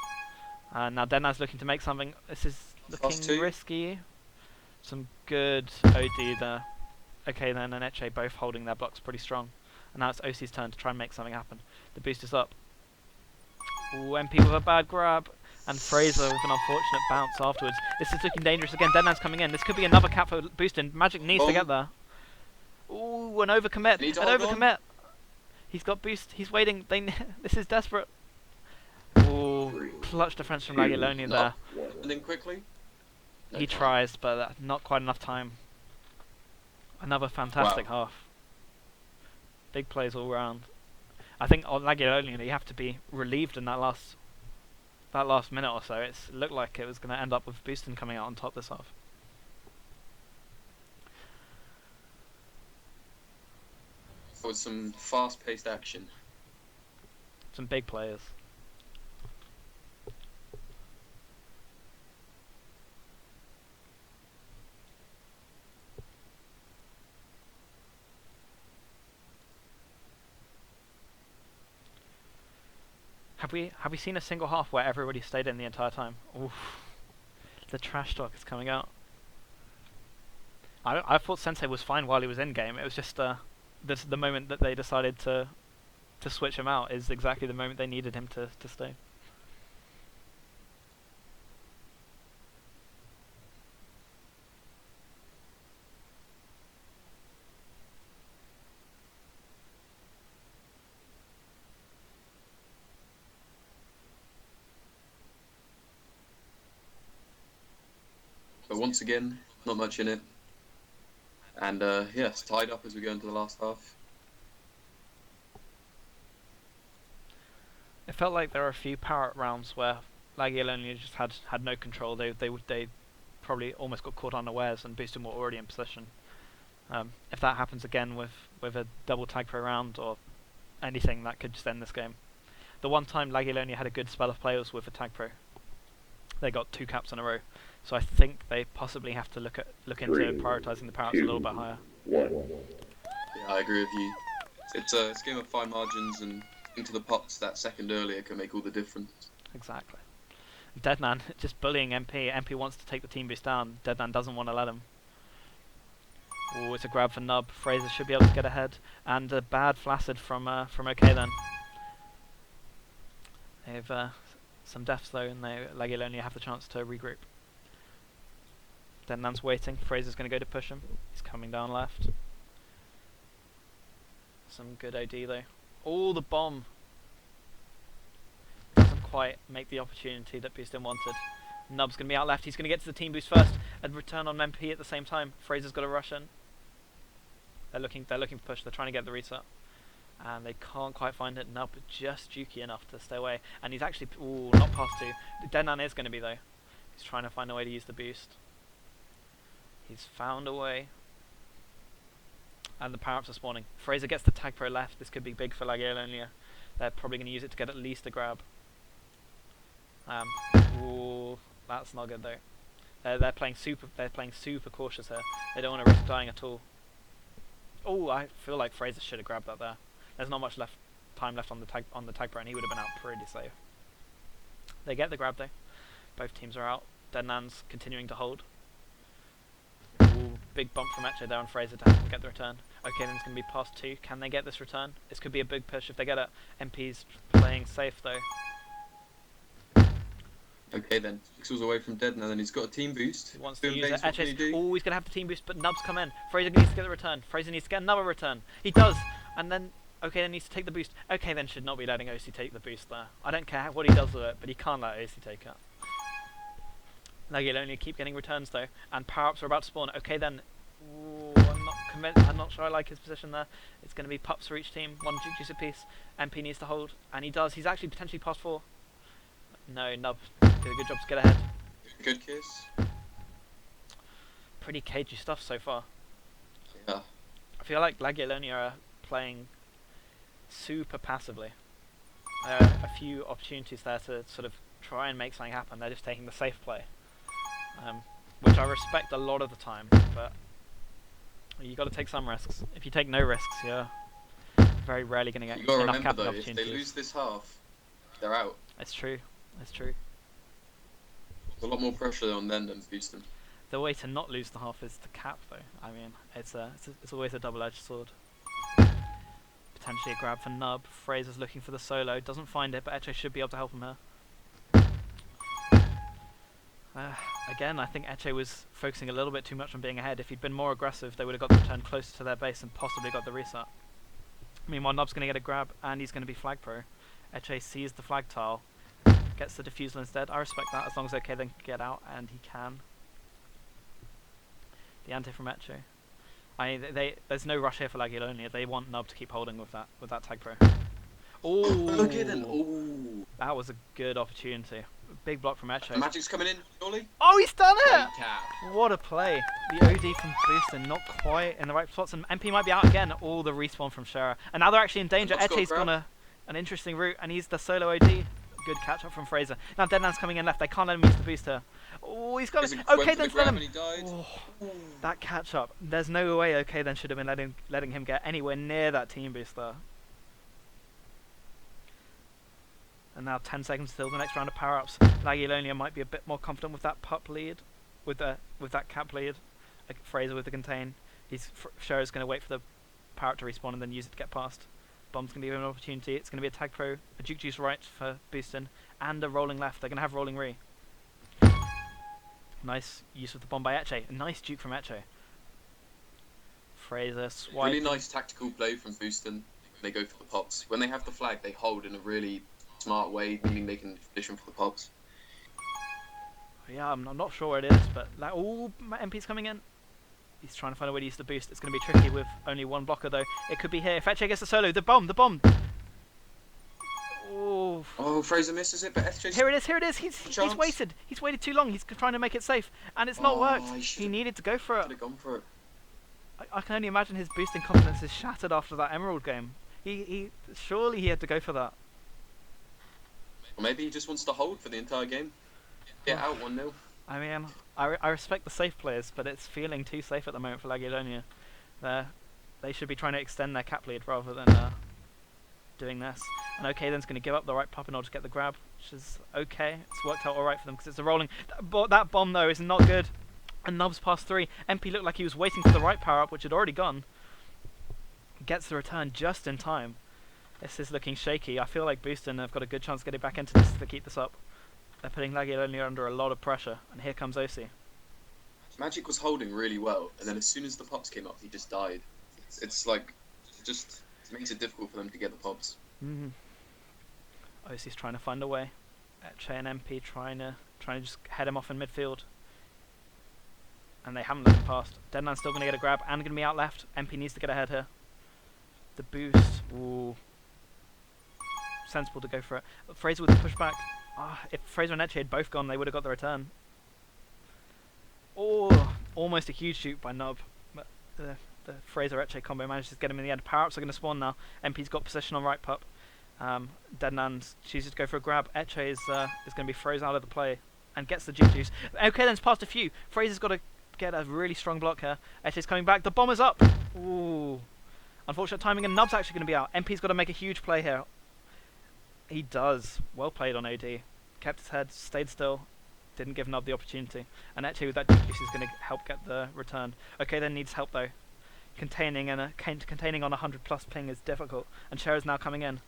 And now Deadman's looking to make something. This is looking risky. Some good OD there. OK then and Etche both holding their blocks pretty strong. And now it's OC's turn to try and make something happen. The boost is up. Ooh, MP with a bad grab. And Fraser with an unfortunate bounce afterwards. This is looking dangerous again. Deadman's coming in. This could be another cap for Boostin. Magic needs to get there. Ooh, an overcommit. An overcommit. He's got boost. He's waiting. This is desperate. Ooh, clutch defense from Lagiellonia there. And then quickly. He tries, but not quite enough time. Another fantastic half. Big plays all round. I think on Lagiellonia you have to be relieved in that last minute or so. It looked like it was going to end up with Boostin coming out on top this half. For some fast-paced action. Some big players. Have we seen a single half where everybody stayed in the entire time? Oof. The trash talk is coming out. I thought Sensei was fine while he was in game. It was just the moment that they decided to switch him out is exactly the moment they needed him to stay. But once again, not much in it. And yeah, it's tied up as we go into the last half. It felt like there were a few power-up rounds where Lagiellonia just had no control. They probably almost got caught unawares and Boostin were already in position. If that happens again with a double Tag Pro round or anything, that could just end this game. The one time Lagiellonia had a good spell of play was with a Tag Pro. They got 2 caps in a row. So I think they possibly have to look into prioritising the power-ups a little bit higher. 1. Yeah, I agree with you. It's a game of fine margins, and into the pots that second earlier can make all the difference. Exactly. Deadman just bullying MP. MP wants to take the team boost down. Deadman doesn't want to let him. Oh, it's a grab for Nub. Fraser should be able to get ahead, and a bad flaccid from OK then. They have some deaths though, and Lagiellonia have the chance to regroup. Deadman's waiting. Fraser's going to go to push him. He's coming down left. Some good OD though. Oh, the bomb. quite make the opportunity that Boostin wanted. Nub's going to be out left. He's going to get to the team boost first and return on MP at the same time. Fraser's got a rush in. They're looking for push. They're trying to get the reset. And they can't quite find it. Nub just jukey enough to stay away. And he's actually... Ooh, not past 2. Deadnan is going to be, though. He's trying to find a way to use the boost. He's found a way. And the power-ups are spawning. Fraser gets the tag pro left. This could be big for Lagiellonia. They're probably going to use it to get at least a grab. Ooh, that's not good though. They're playing super cautious here. They don't want to risk dying at all. Oh, I feel like Fraser should have grabbed that there. There's not much time left on the tag pro, and he would have been out pretty safe. They get the grab though. Both teams are out. Deadnan's continuing to hold. Ooh, big bump from Eche there on Fraser to get the return. Okay, then it's going to be past 2. Can they get this return? This could be a big push if they get it. MP's playing safe though. Okay then, Pixel's away from Dead now, then he's got a team boost. He wants to use it. Eche's, oh, he's going to have the team boost, but Nub's come in. Fraser needs to get the return. Fraser needs to get another return. He does! And then, okay, then needs to take the boost. Okay, then should not be letting OC take the boost there. I don't care what he does with it, but he can't let OC take it. Lagiellonia keep getting returns though, and power-ups are about to spawn. Okay then, ooh, I'm not convinced. I'm not sure I like his position there. It's going to be pups for each team, 1 juice apiece. MP needs to hold, and he does. He's actually potentially past 4. No, Nub did a good job to get ahead. Good kiss. Pretty cagey stuff so far. Yeah. I feel like Lagiellonia are playing super passively. There are a few opportunities there to sort of try and make something happen. They're just taking the safe play. Which I respect a lot of the time, but you got to take some risks. If you take no risks, you're very rarely going to get You got to enough remember capital though, if opportunities. they lose this half, they're out. It's true. It's true. There's a lot more pressure on them than Boostin. The way to not lose the half is to cap, though. I mean, it's always a double-edged sword. Potentially a grab for Nub. Fraser's looking for the solo, doesn't find it, but Eche should be able to help him here. Again, I think Eche was focusing a little bit too much on being ahead. If he'd been more aggressive, they would have got the return closer to their base and possibly got the reset. Meanwhile, Nub's going to get a grab, and he's going to be flag pro. Eche sees the flag tile, gets the defusal instead. I respect that, as long as OK then get out, and he can. The anti from Eche. There's no rush here for Lagiellonia. They want Nub to keep holding with that tag pro. Oh, Okay then. Ooh. that was a good opportunity. Big block from Eche. The Magic's coming in, surely? Oh, he's done it! Great cap. What a play. The OD from Boostin, not quite in the right spots, and MP might be out again. All the respawn from Shara. And now they're actually in danger. Nub's got Eche's grab. gone an interesting route, and he's the solo OD. Good catch up from Fraser. Now Deadman's coming in left. They can't let him use the boost here. Oh, he's got it. Okay, then let him. Oh, that catch up. There's no way OK then should have been letting him get anywhere near that team boost there. And now 10 seconds till the next round of power-ups. Lagiellonia might be a bit more confident with that pup lead, with that cap lead. Fraser with the contain. Shara's going to wait for the power-up to respawn and then use it to get past. Bomb's going to give him an opportunity. It's going to be a tag pro, a juke juice right for Boostin, and a rolling left. They're going to have rolling re. Nice use of the bomb by Eche. A nice juke from Eche. Fraser swipe. Really nice tactical play from Boostin. They go for the pops. When they have the flag, they hold in a really smart way, meaning they can position for the pops. Yeah, I'm not sure where it is, but like, oh, my MP's coming in. He's trying to find a way to use the boost. It's going to be tricky with only one blocker, though. It could be here. If Eche gets the solo, the bomb. Oh. Oh, Fraser misses it, but FJ. Here it is. He's waited. He's waited too long. He's trying to make it safe, and it's not worked. He needed to go for it. Should have gone for it. I can only imagine his boosting confidence is shattered after that Emerald game. Surely he had to go for that. Or maybe he just wants to hold for the entire game. Get out 1-0. I mean, I respect the safe players, but it's feeling too safe at the moment for Lagiellonia. They should be trying to extend their cap lead rather than doing this. And OK then's going to give up the right pop in order to get the grab, which is okay. It's worked out alright for them because it's a rolling. That bomb though is not good. And Nub's past 3. MP looked like he was waiting for the right power up, which had already gone. Gets the return just in time. This is looking shaky. I feel like Boostin have got a good chance of getting back into this to keep this up. They're putting Lagiellonia under a lot of pressure, and here comes OC. Magic was holding really well, and then as soon as the pops came up, he just died. It's like, it makes it difficult for them to get the pops. OC's trying to find a way. Etche and MP trying to just head him off in midfield. And they haven't let him past. Deadman's still going to get a grab and going to be out left. MP needs to get ahead here. The boost. Ooh. Sensible to go for it. Fraser with the pushback. If Fraser and Etche had both gone, they would have got the return. Oh, almost a huge shoot by Nub. But the Fraser-Etche combo manages to get him in the end. Power-ups are going to spawn now. MP's got position on right pup. Deadman chooses to go for a grab. Etche is going to be froze out of the play and gets the juice. Okay, then it's past a few. Fraser's got to get a really strong block here. Etche's coming back. The bomb is up. Ooh. Unfortunate timing, and Nub's actually going to be out. MP's got to make a huge play here. He does. Well played on OD. Kept his head, stayed still. Didn't give Nub the opportunity. And actually with that juice is going to help get the return. Okay, then needs help though. Containing on 100 plus ping is difficult. And Cher's now coming in.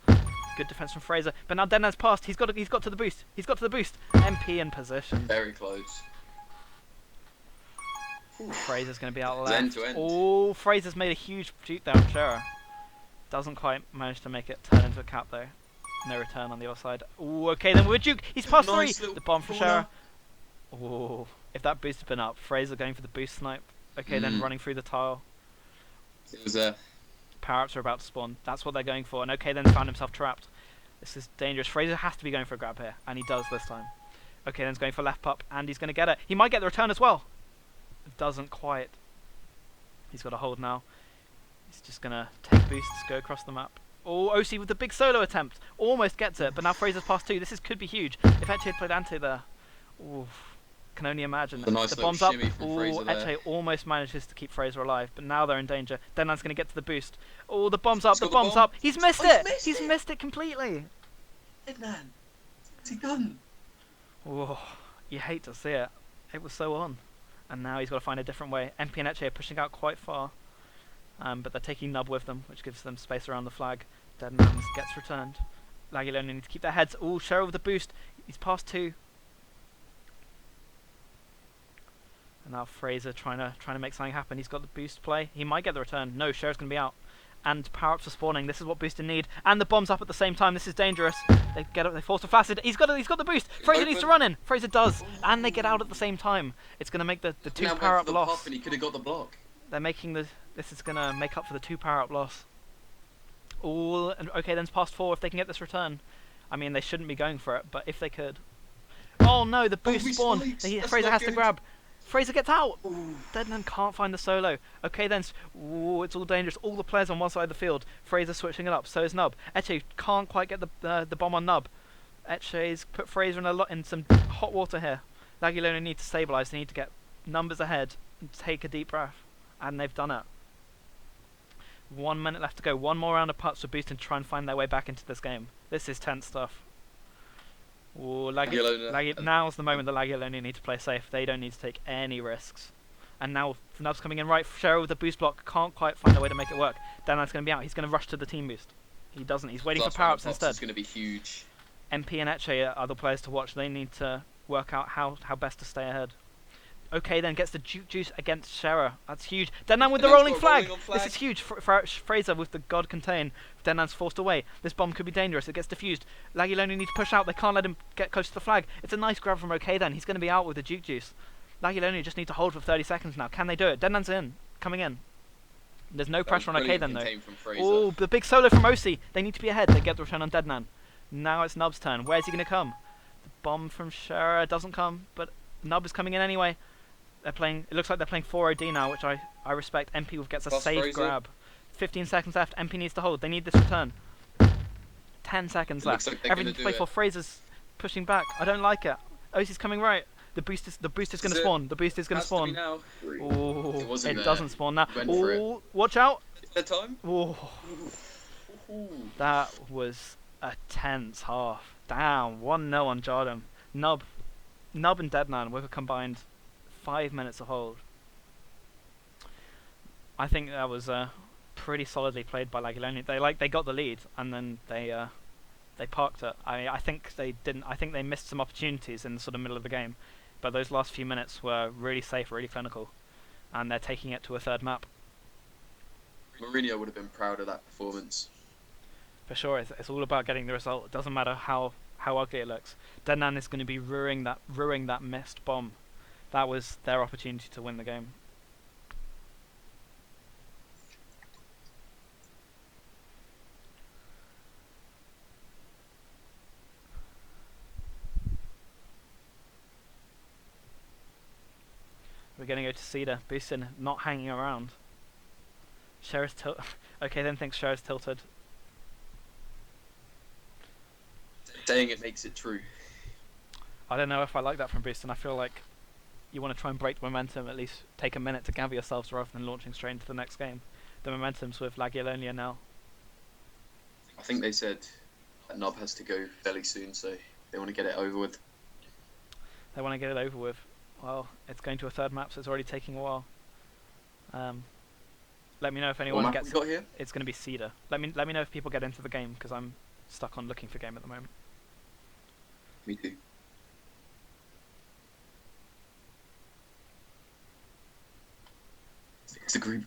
Good defense from Fraser. But now Denan's passed. He's got to the boost. He's got to the boost. MP in position. Very close. Fraser's going to be out left. End to end. Oh, Fraser's made a huge shoot there on Cher. Doesn't quite manage to make it turn into a cap though. No return on the other side. Ooh, okay, then with Duke. He's past Nice 3. little The bomb from corner. Cher. Ooh, if that boost had been up, Fraser going for the boost snipe. Okay, then running through the tile. It was a Power-ups are about to spawn. That's what they're going for. And okay, then found himself trapped. This is dangerous. Fraser has to be going for a grab here, and he does this time. Okay, then he's going for left pup, and he's going to get it. He might get the return as well. Doesn't quite. He's got a hold now. He's just going to take boosts, go across the map. Oh, OC with the big solo attempt. Almost gets it, but now Fraser's past 2. This could be huge. If Etche had played Ante there. Ooh, can only imagine. A nice The little bomb's up. shimmy from Ooh, Fraser there. Etche almost manages to keep Fraser alive, but now they're in danger. Denan's going to get to the boost. Oh, the bomb's up. He's The got the bomb's bomb. up. He's missed Oh, it. He's missed it completely. Deadman. What's he done? Oh, you hate to see it. It was so on. And now he's got to find a different way. MP and Etche are pushing out quite far. But they're taking Nub with them, which gives them space around the flag. Deadman gets returned. Lagiellonia need to keep their heads. Oh, Cheryl with the boost. He's past 2. And now Fraser trying to make something happen. He's got the boost play. He might get the return. No, Cher's going to be out. And power-ups are spawning. This is what Boostin need. And the bomb's up at the same time. This is dangerous. They force a flaccid. He's got the boost. Fraser needs to run in. Fraser does. And they get out at the same time. It's going to make the 2 Now power-up went for the loss. pop and he could have got the block. They're making this is going to make up for the 2 power-up loss. All and okay, then it's past 4 if they can get this return. I mean, they shouldn't be going for it, but if they could. Oh no, the boost spawned. That's Fraser not has to good. grab. Fraser gets out. Ooh. Deadman can't find the solo. Okay, then it's all dangerous. All the players on one side of the field. Fraser switching it up. So is Nub. Etche can't quite get the bomb on Nub. Etche's put Fraser in some hot water here. Lagiellonia need to stabilise. They need to get numbers ahead and take a deep breath, and they've done it. 1 minute left to go. One more round of putts for Boostin to try and find their way back into this game. This is tense stuff. Ooh, Lagiellonia. Now's the moment that Lagiellonia need to play safe. They don't need to take any risks. And now Nub's coming in right. Cheryl with the boost block can't quite find a way to make it work. Dan's going to be out. He's going to rush to the team boost. He doesn't. He's waiting for power-ups instead. It's going to be huge. MP and Etche are the players to watch. They need to work out how best to stay ahead. Okay, then gets the juice against Scherer. That's huge. Denan with the Denan's rolling got a flag. rolling on This flag. is huge. Fraser with the God Contain. Denan's forced away. This bomb could be dangerous. It gets diffused. Lagiellonia need to push out. They can't let him get close to the flag. It's a nice grab from OK then. He's going to be out with the juice. Lagiellonia just need to hold for 30 seconds now. Can they do it? Denan's coming in. There's no pressure on OK then though. Oh, the big solo from OC. They need to be ahead. They get the return on Deadnan. Now it's Nub's turn. Where's he going to come? The bomb from Scherer doesn't come, but Nub is coming in anyway. They're playing. It looks like they're playing 4-OD now, which I respect. MP gets a Plus safe Fraser. grab. 15 seconds left. MP needs to hold. They need this return. 10 seconds It looks left. like they're Everything gonna to play do for. it. Fraser's pushing back. I don't like it. OC's coming right. The boost is going to Is it? spawn. The boost is going to Has to be spawn. now. 3. Oh, It wasn't it there. doesn't spawn now. Went for it. Oh, watch out. Is there time? Oh, that was a tense half. Damn, 1-0 on Jardim. Nub and Deadman with a combined 5 minutes of hold. I think that was pretty solidly played by Lagiellonia. They got the lead and then they parked it. I think they didn't. I think they missed some opportunities in the sort of middle of the game, but those last few minutes were really safe, really clinical, and they're taking it to a third map. Mourinho would have been proud of that performance. For sure, it's all about getting the result. It doesn't matter how how ugly it looks. Deadnan is going to be ruining that missed bomb. That was their opportunity to win the game. We're going to go to Cedar. Boostin not hanging around. Sheriff's tilt. Okay, then thinks Sheriff's tilted. Saying it makes it true. I don't know if I like that from Boostin. I feel like you want to try and break the momentum, at least take a minute to gather yourselves rather than launching straight into the next game. The momentum's with Lagiellonia now. I think they said that Nub has to go fairly soon, so they want to get it over with. They want to get it over with. Well, it's going to a third map, so it's already taking a while. Let me know if anyone What map gets. we got here? It's going to be Cedar. Let me know if people get into the game, because I'm stuck on looking for game at the moment. Me too. It's the group.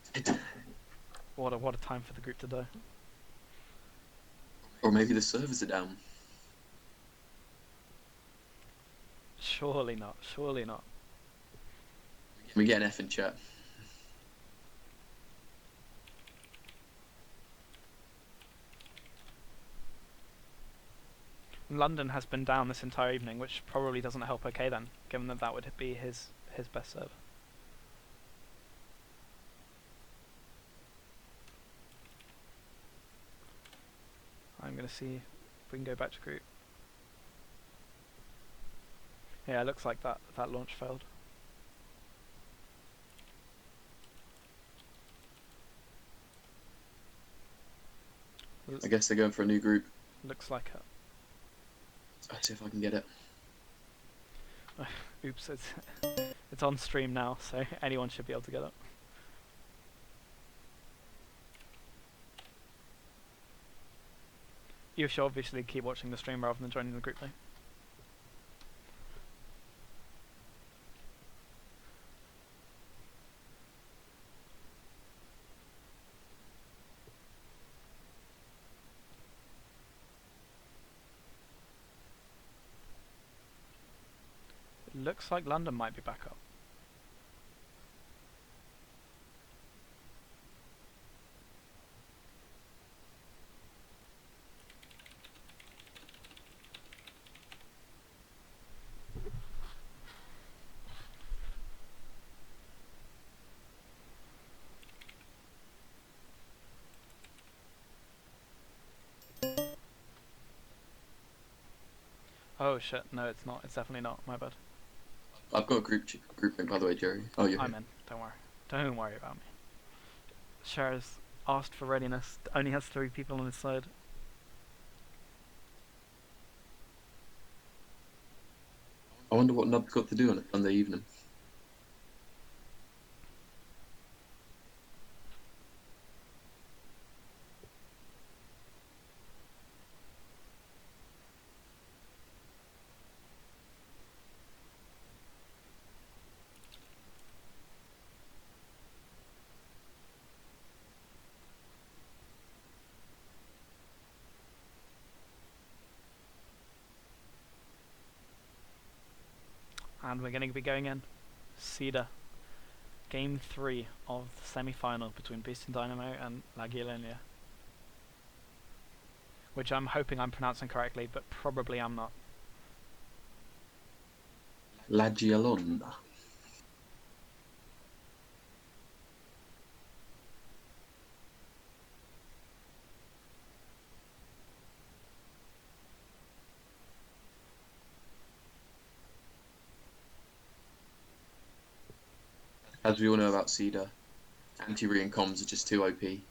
What a time for the group to die. Or maybe the servers are down. Surely not. Surely not. Can we get an F in chat? London has been down this entire evening, which probably doesn't help OK then, given that would be his best server. I'm going to see if we can go back to group. Yeah, it looks like that launch failed. I guess they're going for a new group. Looks like it. Let's see if I can get it. Oops, it's on stream now, so anyone should be able to get it. You should obviously keep watching the stream rather than joining the group though. It looks like London might be back up. Oh shit, no it's not, it's definitely not, my bad. I've got a group link, by the way, Jerry. Oh, you're I'm here. in, don't worry about me. Shara's asked for readiness, only has 3 people on his side. I wonder what Nub's got to do on a Sunday evening. And we're going to be going in. Cedar. Game 3 of the semi-final between Boostin Dynamo and Lagiellonia. Which I'm hoping I'm pronouncing correctly, but probably I'm not. Lagiellonia. As we all know about Cedar, anti-re and comms are just too OP. I'm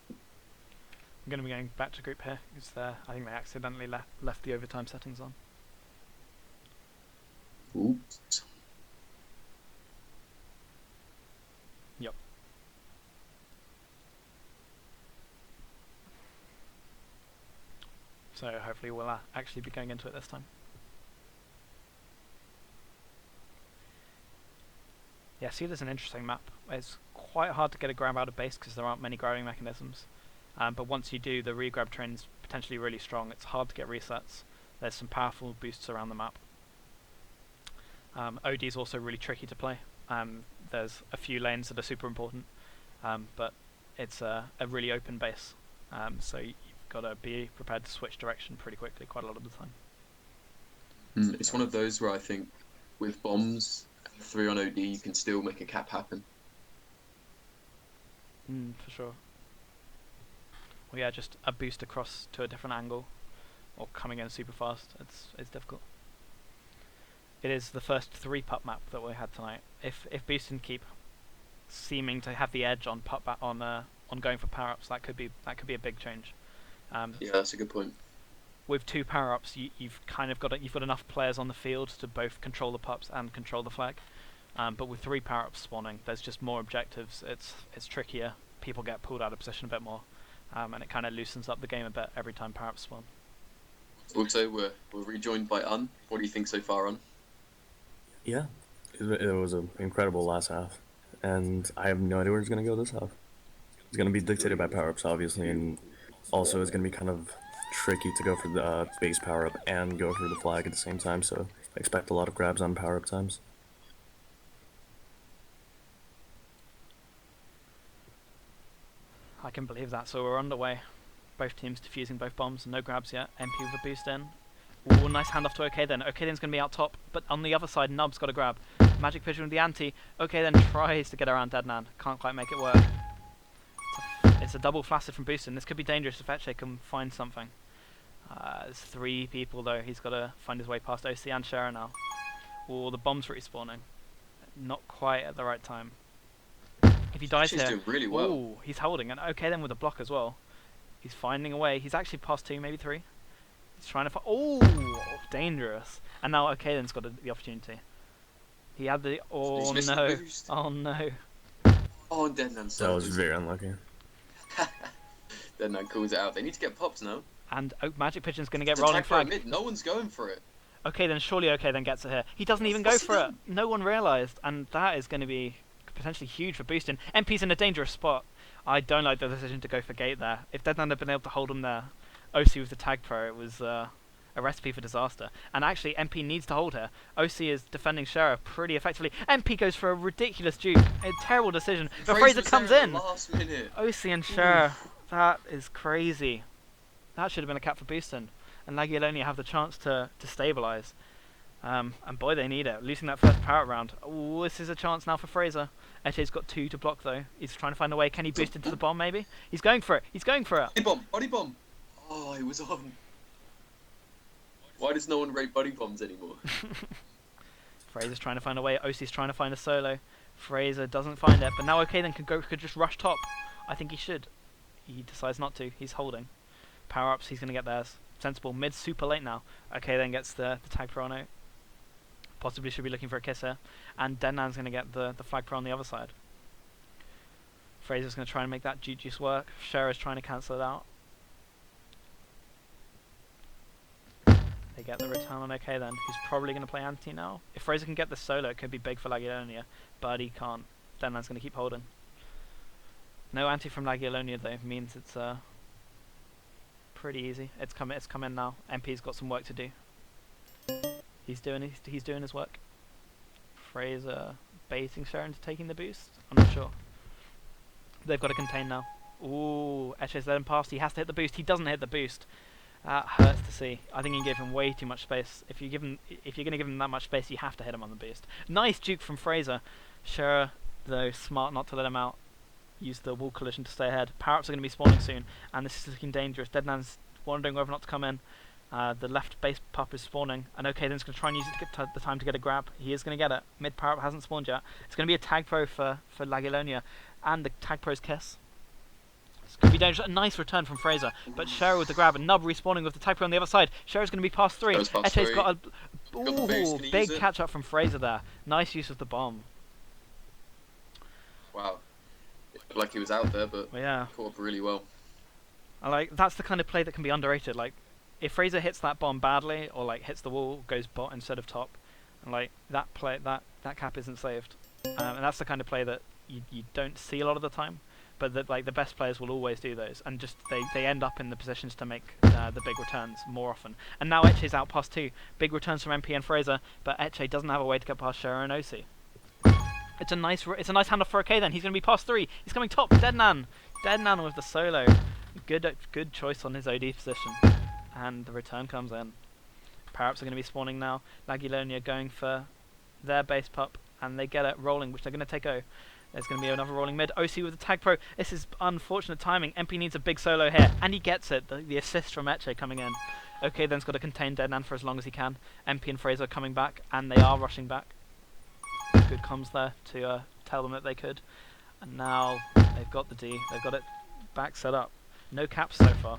going to be going back to group here, because I think they accidentally left the overtime settings on. Oops. Yep. So hopefully we'll actually be going into it this time. Yeah, Cedar's an interesting map. It's quite hard to get a grab out of base because there aren't many grabbing mechanisms. But once you do, the re-grab train's potentially really strong. It's hard to get resets. There's some powerful boosts around the map. OD is also really tricky to play. There's a few lanes that are super important, but it's a really open base, so you've got to be prepared to switch direction pretty quickly quite a lot of the time. It's one of those where I think with bombs, 3 on OD, you can still make a cap happen. For sure. Well, yeah, just a boost across to a different angle, or coming in super fast. It's difficult. It is the first 3-pup map that we had tonight. If Boostin keep seeming to have the edge on on going for power ups, that could be a big change. Yeah, that's a good point. With 2 power ups, you've got enough players on the field to both control the pups and control the flag. But with 3 power ups spawning, there's just more objectives. It's trickier. People get pulled out of position a bit more, and it kind of loosens up the game a bit every time power ups spawn. Also, we're rejoined by Un. What do you think so far, Un? Yeah, it was an incredible last half, and I have no idea where it's going to go this half. It's going to be dictated by power-ups, obviously, and also it's going to be kind of tricky to go for the base power-up and go for the flag at the same time, so I expect a lot of grabs on power-up times. I can believe that. So we're underway. Both teams defusing both bombs. No grabs yet. MP with a boost in. Ooh, nice handoff to OK then. OK then's going to be out top, but on the other side, Nub's got a grab. Magic Pigeon with the anti. OK then tries to get around Deadnan. Can't quite make it work. It's a double flaccid from Boostin. This could be dangerous if Etche can find something. There's 3 people though. He's got to find his way past OC and Shara now. Ooh, the bomb's respawning. Not quite at the right time. If he dies She's here, doing really well. ooh, he's holding, and OK then with a block as well. He's finding a way. He's actually past 2, maybe 3. He's trying to find. Oh, dangerous! And now OK then's got the opportunity. He had the. Oh no! Oh no! Oh, Deadnan. That was very unlucky. Deadnan calls it out. They need to get pops now. And Magic Pigeon's going to get It's a rolling tag for a flag. mid. No one's going for it. OK then surely OK then gets it here. He doesn't even go What's he for it. done? No one realised, and that is going to be potentially huge for Boostin. MP's in a dangerous spot. I don't like the decision to go for gate there. If Deadnan had been able to hold him there, OC with the tag pro, it was a recipe for disaster. And actually, MP needs to hold here. OC is defending Sheriff pretty effectively. MP goes for a ridiculous juke. A terrible decision. But Fraser was comes there in. the last minute. OC and Sheriff. That is crazy. That should have been a cap for Boostin. And Lagiellonia have the chance to stabilise. And boy, they need it. Losing that first power round. Oh, this is a chance now for Fraser. Etche's got 2 to block though. He's trying to find a way. Can he boost into the bomb maybe? He's going for it. He's going for it. Body bomb. Body bomb. Oh, it was on. Why does no one rate buddy bombs anymore? Fraser's trying to find a way. OC's trying to find a solo. Fraser doesn't find it, but now OK then could just rush top. I think he should. He decides not to. He's holding. Power ups. He's going to get theirs. Sensible. Mid super late now. OK then gets the tag pro on out. Possibly should be looking for a kiss here. And Deadnan's going to get the flag pro on the other side. Fraser's going to try and make that juice work. Shera's trying to cancel it out. They get the return on OK then. He's probably going to play anti now. If Fraser can get the solo, it could be big for Lagiellonia, but he can't. Deadnan's going to keep holding. No anti from Lagiellonia though means it's pretty easy. It's come in now. MP's got some work to do. He's doing his work. Fraser baiting Sharon into taking the boost. I'm not sure. They've got to contain now. Ooh, Etche's let him past. He has to hit the boost. He doesn't hit the boost. That hurts to see. I think he gave him way too much space. If you're going to give him that much space, you have to hit him on the boost. Nice juke from Fraser. Shera, though, smart not to let him out. Use the wall collision to stay ahead. Power-ups are going to be spawning soon, and this is looking dangerous. Deadnan's wondering whether or not to come in. The left base pup is spawning, and OK then's going to try and use it to get the time to get a grab. He is going to get it. Mid power-up hasn't spawned yet. It's going to be a tag pro for Lagiellonia, and the tag pro's kiss. It's going to be dangerous. A nice return from Fraser, but Shera with the grab, and Nub respawning with the tag pro on the other side. Shera's going to be past 3. Etche's got a ooh, big catch up from Fraser there. Nice use of the bomb. Wow. It looked like he was out there, but yeah, caught up really well. That's the kind of play that can be underrated. Like, if Fraser hits that bomb badly, or like hits the wall, goes bot instead of top, and like that play, that cap isn't saved. And that's the kind of play that you don't see a lot of the time. but the best players will always do those, and just they end up in the positions to make the big returns more often. And now Etche's out past 2. Big returns from MP and Fraser, but Etche doesn't have a way to get past Shera and OC. It's a nice handoff for OK then. He's going to be past 3. He's coming top. Deadnan with the solo. Good choice on his OD position. And the return comes in. Parrots are going to be spawning now. Lagiellonia going for their base pup, and they get it rolling, which they're going to take O. There's going to be another rolling mid. OC with the tag pro. This is unfortunate timing. MP needs a big solo here, and he gets it. The assist from Etche coming in. OK then's got to contain Deadnan for as long as he can. MP and Fraser are coming back, and they are rushing back. Good comms there to tell them that they could. And now they've got the D. They've got it back set up. No caps so far.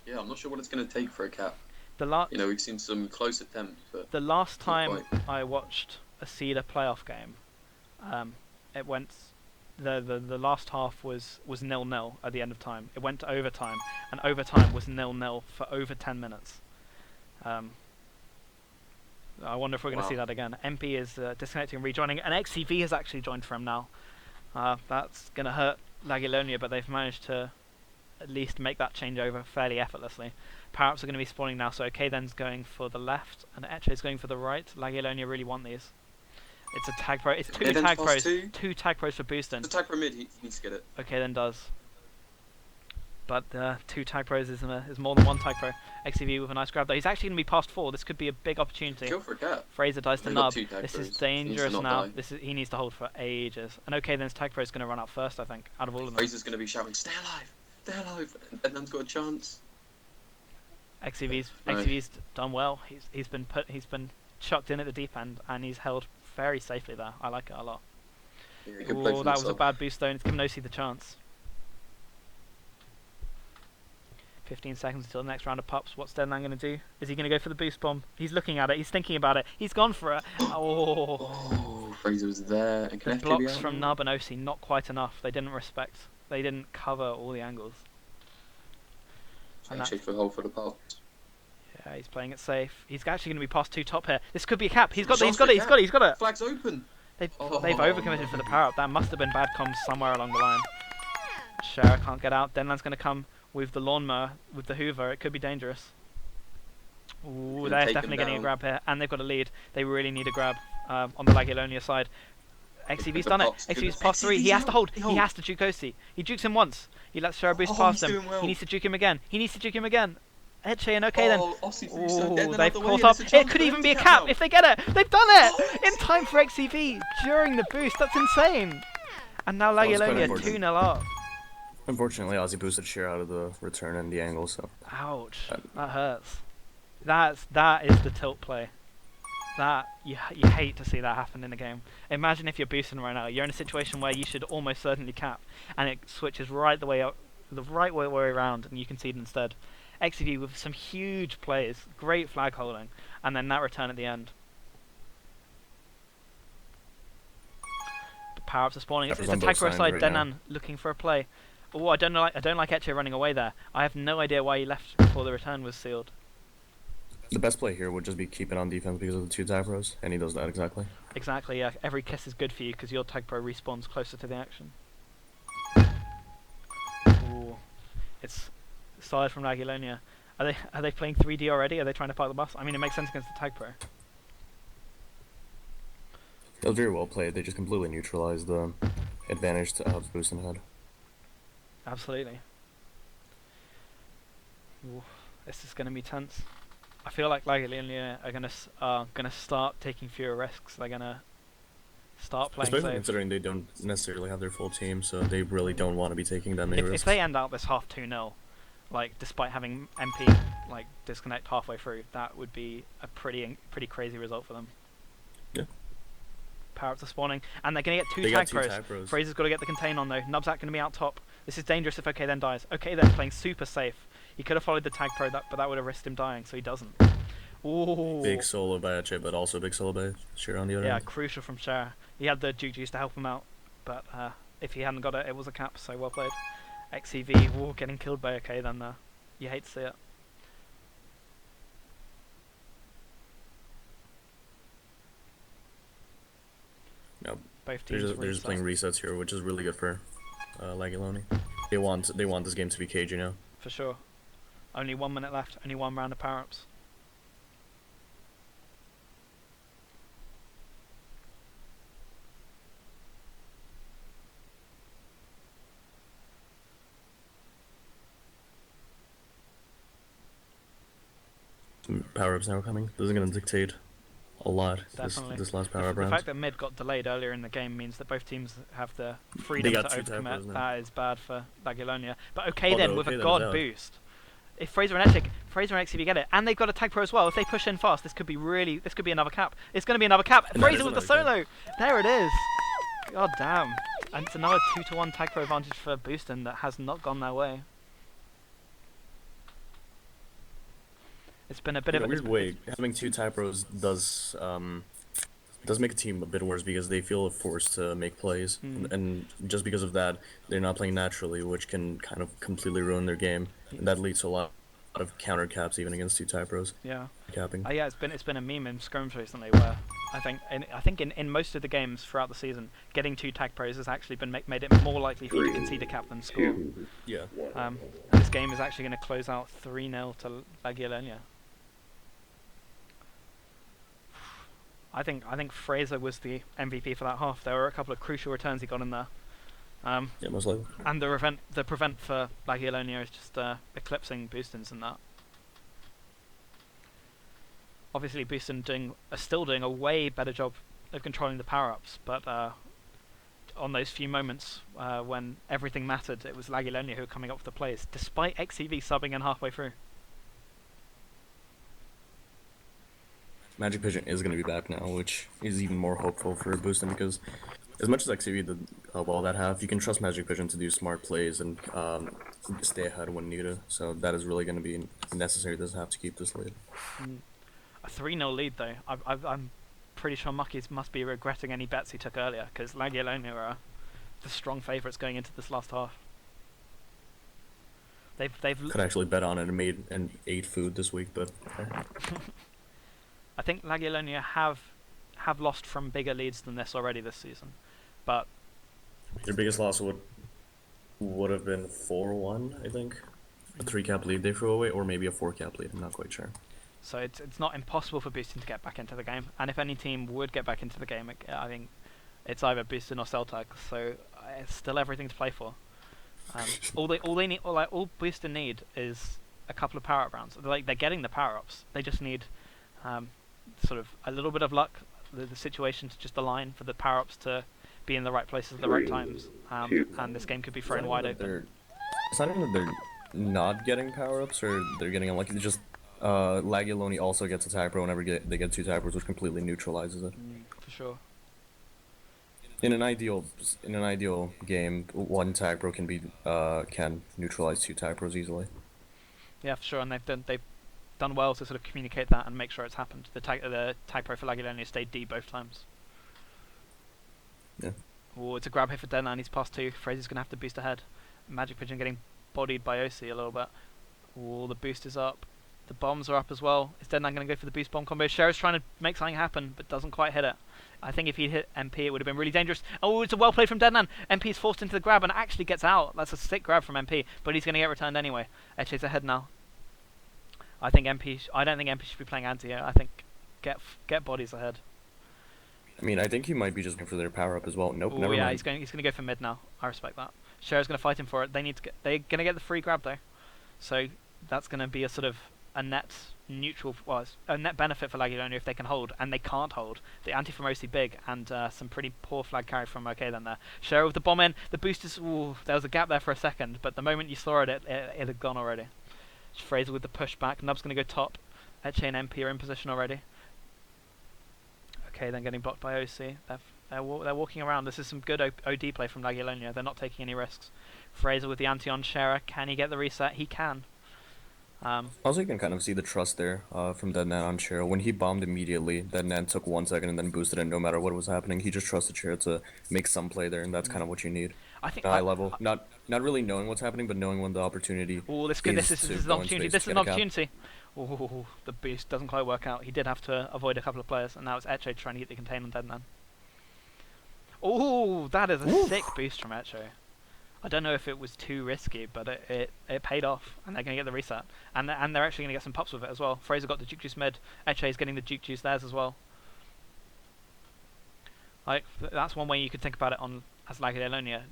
Yeah, I'm not sure what it's going to take for a cap. You know, we've seen some close attempts, but the last time I watched a Cedar playoff game, it went. The last half was 0-0 at the end of time. It went to overtime, and overtime was 0-0 for over 10 minutes. I wonder if we're going to see that again. MP is disconnecting and rejoining, and XCV has actually joined for him now. That's going to hurt Lagiellonia, but they've managed to at least make that changeover fairly effortlessly. Parrots are going to be spawning now, so OK then's going for the left, and Etche is going for the right. Lagiellonia really want these. It's a tag pro. It's 2 tag pros. 2 tag pros for Boostin. The tag pro mid, he needs to get it. OK then does. But 2 tag pros is more than 1 tag pro. XCV with a nice grab though. He's actually going to be past 4. This could be a big opportunity. Kill for a cap. Fraser dies to Nub. This is dangerous now. Die. He needs to hold for ages. And OK then's tag pro is going to run out first, I think, out of all of them. Fraser's going to be shouting, "Stay alive! Stay alive!" And Deadnan's got a chance. XCV's done well. He's been chucked in at the deep end, and he's held very safely there. I like it a lot. Yeah, good play that from was a bad boost though. It's given OC the chance. 15 seconds until the next round of pups. What's Deadnan going to do? Is he going to go for the boost bomb? He's looking at it. He's thinking about it. He's gone for it. Oh, Fraser was there. And the blocks from Nub and OC not quite enough. They didn't cover all the angles. And for hold for the pups. Yeah, he's playing it safe. He's actually going to be past 2 top here. This could be a cap. He's got it. Flag's open. They've overcommitted for the power up. That must have been bad comms somewhere along the line. Shera can't get out. Deadnan's going to come with the lawnmower, with the Hoover. It could be dangerous. Ooh, they're definitely getting a grab here, and they've got a lead. They really need a grab on the Lagiellonia side. XCV's done it. XCV's past 3. He has to hold. He has to juke OC. He jukes him once. He lets Shera boost past him. He needs to juke him again. Etche and OK then. Ooh, they've caught up. It could even be a cap if they get it. They've done it in time for XCV during the boost. That's insane. And now Lagiellonia 2-0 up. Unfortunately, Ozzy boosted Sheer out of the return and the angle, so. Ouch. That hurts. That is the tilt play. That you hate to see that happen in a game. Imagine if you're boosting right now. You're in a situation where you should almost certainly cap, and it switches right the way around, and you concede instead. XCV with some huge plays, great flag holding, and then that return at the end. The power-ups are spawning. It's a tag pro side. Deadnan looking for a play. Oh, I don't like Etche running away there. I have no idea why he left before the return was sealed. The best play here would just be keeping on defense because of the 2 tag pros, and he does that exactly. Exactly, yeah. Every kiss is good for you because your tag pro respawns closer to the action. Ooh. It's solid from Lagiellonia. Are they playing 3D already? Are they trying to park the bus? I mean, it makes sense against the tag pro. It was very well played. They just completely neutralized the advantage to Boostin had. Absolutely. Ooh, this is going to be tense. I feel like Lagiellonia are gonna start taking fewer risks. They're gonna start playing Especially safe. Considering they don't necessarily have their full team, so they really don't want to be taking that many risks. If they end out this half 2-0, like despite having MP like disconnect halfway through, that would be a pretty crazy result for them. Yeah. Power-ups are spawning, and they're gonna get two tag pros. Fraser's got to get the contain on though. Nubzak gonna be out top. This is dangerous if OK then dies. OK then playing super safe. He could have followed the tag pro, but that would have risked him dying, so he doesn't. Ooh. Big solo by Etche, but also big solo by Shera on the other end. Yeah, crucial from Shera. He had the juke juice to help him out, but if he hadn't got it, it was a cap, so well played. XCV, ooh, getting killed by OK then there. You hate to see it. No, Both teams they're just playing resets here, which is really good for Lagiellonia. They want this game to be cagey now. For sure. Only 1 minute left. Only one round of power-ups. Power-ups now coming. This is gonna dictate a lot. Definitely. This last The power-up fact round. that mid got delayed earlier in the game means that both teams have the freedom to got two overcommit. typos now. That is bad for Lagiellonia. But okay Although then, with okay a then god is out. boost. If Fraser and XCV get it, and they've got a tag pro as well, if they push in fast, this could be another cap. It's going to be another cap. And that Fraser is with the another solo. There it is. God damn. And it's another 2-1 tag pro advantage for Boostin that has not gone their way. It's been a bit In of a weird way, having two typos does make a team a bit worse because they feel forced to make plays, and just because of that, they're not playing naturally, which can kind of completely ruin their game, and that leads to a lot of counter caps even against two typos. Yeah. Capping. Yeah, it's been a meme in scrims recently where I think in most of the games throughout the season, getting two tag pros has actually been made it more likely for you to concede a cap than score. 2, Yeah. 1. And this game is actually going to close out 3-0 to Lagiellonia. I think Fraser was the MVP for that half. There were a couple of crucial returns he got in there. Yeah, most likely. And the prevent for Lagiellonia is just eclipsing Boostin's in that. Obviously, Boostin are still doing a way better job of controlling the power-ups, but on those few moments when everything mattered, it was Lagiellonia who were coming up with the plays, despite XCV subbing in halfway through. Magic Pigeon is going to be back now, which is even more hopeful for Boostin because as much as XCV did well that half, you can trust Magic Pigeon to do smart plays and stay ahead when needed. So that is really going to be necessary this half to keep this lead. A 3-0 lead though. I'm pretty sure Muckies must be regretting any bets he took earlier because Lagiellonia are the strong favourites going into this last half. They've Could actually bet on it and ate food this week, but I think Lagiellonia have lost from bigger leads than this already this season, but their biggest loss would have been 4-1, I think. A 3-cap lead they threw away, or maybe a 4-cap lead. I'm not quite sure. so it's not impossible for Boostin to get back into the game. And if any team would get back into the game, I think it's either Boostin or Celtag. So it's still everything to play for. All Boostin need is a couple of power-up rounds. They're getting the power-ups. They just need sort of a little bit of luck, the situation to just align for the power-ups to be in the right places at the right times, and this game could be thrown wide open. It's not even that they're not getting power-ups or they're getting unlucky. It's just Lagiellonia also gets a tag pro whenever they get two tag pros, which completely neutralizes it. For sure. In an ideal game, one tag pro can neutralize two tag pros easily. Yeah, for sure, and they've done well to sort of communicate that and make sure it's happened. The tag pro for Lagiellonia stayed D both times. Yeah. Oh, it's a grab hit for Deadman. He's past 2. Fraser's gonna have to boost ahead. Magic Pigeon getting bodied by OC a little bit. Oh, the boost is up. The bombs are up as well. Is Deadman gonna go for the boost bomb combo? Sheriff's trying to make something happen, but doesn't quite hit it. I think if he'd hit MP, it would have been really dangerous. Oh, it's a well played from Deadman. MP's forced into the grab and actually gets out. That's a sick grab from MP, but he's gonna get returned anyway. Eche's ahead now. I don't think MP should be playing anti here. I think get bodies ahead. I mean, I think he might be just going for their power up as well. Nope, Oh never yeah, mind. he's gonna go for mid now. I respect that. Sheriff's gonna fight him for it. They're gonna get the free grab though, so that's gonna be a sort of a net neutral, a net benefit for Lagiellonia if they can hold, and they can't hold. The anti from OC big and some pretty poor flag carry from OK then there. Sheriff with the bomb in. The boosters. Ooh, there was a gap there for a second, but the moment you saw it had gone already. Fraser with the pushback. Nub's going to go top. Eche and MP are in position already. Okay, then getting blocked by OC. They're walking around. This is some good OD play from Lagiellonia. They're not taking any risks. Fraser with the anti on Shera. Can he get the reset? He can. Also, you can kind of see the trust there from Deadnan on Cheryl. When he bombed immediately, Deadnan took 1 second and then boosted it no matter what was happening. He just trusted Cheryl to make some play there, and that's kind of what you need. I think High level. Not really knowing what's happening, but knowing when the opportunity Oh, this is an opportunity. This is an opportunity. Oh, the boost doesn't quite work out. He did have to avoid a couple of players, and now it's Eche trying to get the contain on Deadman. Oh, that is a sick boost from Eche. I don't know if it was too risky, but it paid off, and they're going to get the reset. And they're actually going to get some pops with it as well. Fraser got the Juke Juice mid. Eche's getting the Juke Juice theirs as well. Like, that's one way you could think about it on as Lagiellonia.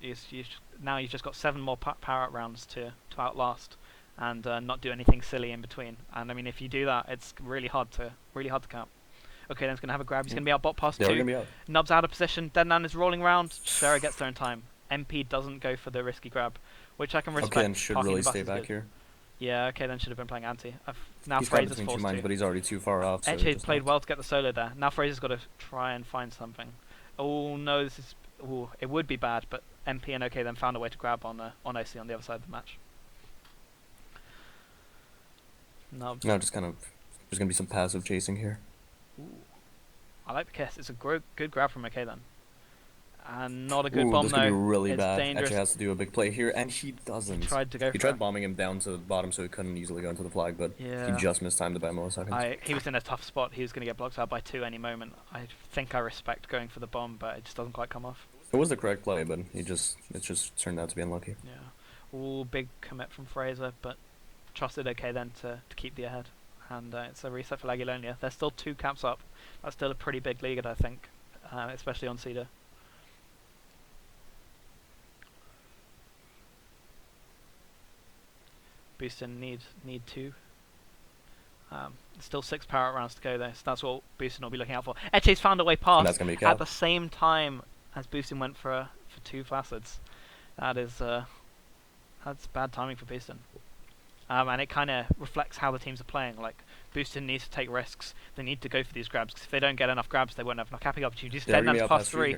Now you've just got 7 more power-up rounds to outlast, and not do anything silly in between. And I mean, if you do that, it's really hard to count. Okay, then he's going to have a grab. He's going to be out bot past 2. Nub's out of position. Deadman is rolling around. Shara gets there in time. MP doesn't go for the risky grab, which I can respect. Okay, and should really stay back here. Yeah, okay, then should have been playing anti. Now He's Fraser's between forced 2 mines, to. but he's already too far off. So Eche's played well to get the solo there. Now Fraser's got to try and find something. Oh no, this is. Oh, it would be bad, but MP and OK then found a way to grab on OC on the other side of the match. Nubs. No, just kind of. There's gonna be some passive chasing here. Ooh. I like the kiss. It's a good grab from OK then. And not a good Ooh, bomb this though. could be really It's band. dangerous. Actually has to do a big play here, and he doesn't. He tried to go. He tried bombing him down to the bottom so he couldn't easily go into the flag, but Yeah. he just mistimed it by milliseconds. He was in a tough spot. He was going to get blocked out by 2 any moment. I think I respect going for the bomb, but it just doesn't quite come off. It was the correct play, but it just turned out to be unlucky. Yeah. Ooh, big commit from Fraser, but trusted OK then to keep the ahead. And it's a reset for Lagiellonia. There's still 2 caps up. That's still a pretty big lead, I think, especially on Cedar. Boostin need 2. Still 6 power rounds to go though, so that's what Boostin will be looking out for. Eche's found a way past That's gonna be a at the same time as Boostin went for 2 flaccid. That's bad timing for Boostin. And it kind of reflects how the teams are playing. Like, Boostin needs to take risks. They need to go for these grabs, because if they don't get enough grabs, they won't have enough capping opportunities. Deadman's past 3.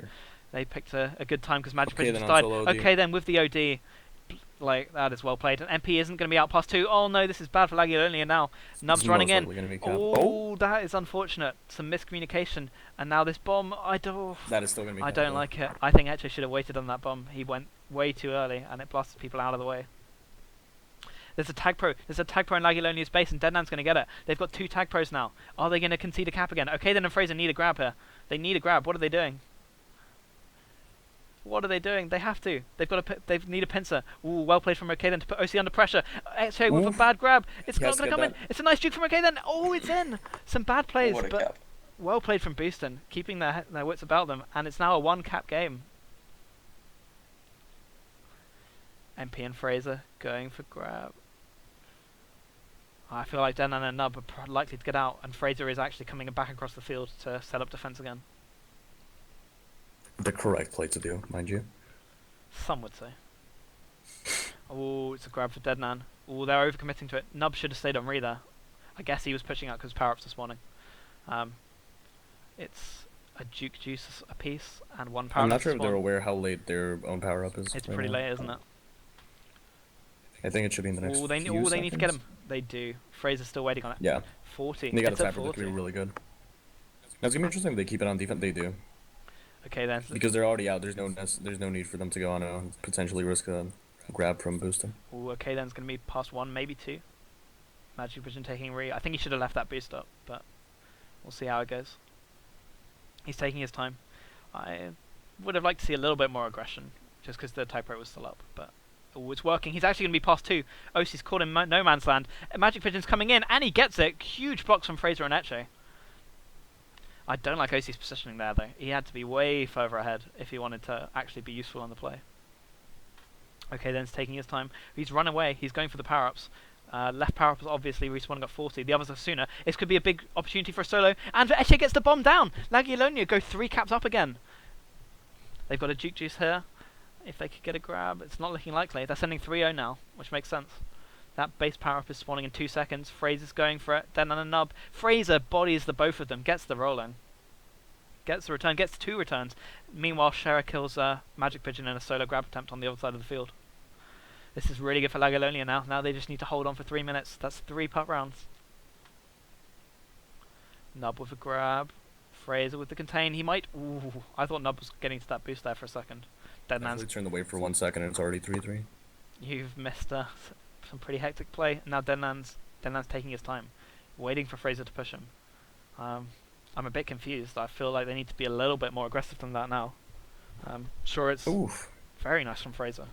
They picked a good time because Magic Pigeon just died. Okay, then with the OD, like, that is well played. And MP isn't going to be out past 2. Oh no, this is bad for Lagiellonia now. Nub's running in. Oh, that is unfortunate. Some miscommunication. And now this bomb, That is still going to be I don't like it. I think Eche should have waited on that bomb. He went way too early, and it blasted people out of the way. There's a tag pro. There's a tag pro in Lagiellonia's base, and Deadman's going to get it. They've got 2 tag pros now. Are they going to concede a cap again? Okay, then and Fraser need a grab here. They need a grab. What are they doing? What are they doing? They have to. They need a pincer. Ooh, well played from OK then to put OC under pressure. Eche with a bad grab. It's not going to come in. It's a nice juke from OK then. Oh, it's in. Some bad plays, but cap. well played from Boostin, keeping their wits about them, and it's now a 1 cap game. MP and Fraser going for grab. I feel like Denan and Nub are likely to get out, and Fraser is actually coming back across the field to set up defense again. The correct play to do, mind you. Some would say. Oh, it's a grab for Deadman. Oh, they're overcommitting to it. Nub should have stayed on Re there. I guess he was pushing out because power-ups this morning. It's a Juke Juice a piece and 1 power-up. I'm not sure if they're aware how late their own power-up is. It's pretty late, isn't it? I think it should be in the next they need to get him. They do. Fraser's still waiting on it. Yeah. 40. And they got It's a at tap that could 40. be really good. Now, it's going to be interesting if they keep it on defense. They do. Okay then. Because they're already out. There's no need for them to go on and potentially risk a grab from Boostin. Ooh, okay then it's going to be past 1, maybe 2. Magic Vision taking Re. I think he should have left that boost up, but we'll see how it goes. He's taking his time. I would have liked to see a little bit more aggression, just because the type rate was still up, but oh, it's working. He's actually going to be past 2. Osi's caught in no man's land. Magic Pigeon's coming in, and he gets it. Huge blocks from Fraser and Eche. I don't like Osi's positioning there, though. He had to be way further ahead if he wanted to actually be useful on the play. Okay, then he's taking his time. He's run away. He's going for the power-ups. Left power-up is obviously respawning at 40. The others are sooner. This could be a big opportunity for a solo. And Eche gets the bomb down. Lagiellonia go 3 caps up again. They've got a Juke Juice here. If they could get a grab, it's not looking likely. They're sending 3-0 now, which makes sense. That base power-up is spawning in 2 seconds. Fraser's going for it. Then on a nub. Fraser bodies the both of them. Gets the rolling. Gets the return. Gets 2 returns. Meanwhile, Shara kills Magic Pigeon in a solo grab attempt on the other side of the field. This is really good for Lagiellonia now. Now they just need to hold on for 3 minutes. That's 3 putt rounds. Nub with a grab. Fraser with the contain. He might... Ooh, I thought Nub was getting to that boost there for a second. Deadman's turned the wave for 1 second and it's already 3-3. You've missed some pretty hectic play. Now Deadman's taking his time, waiting for Fraser to push him. I'm a bit confused. I feel like they need to be a little bit more aggressive than that now. Sure, it's very nice from Fraser.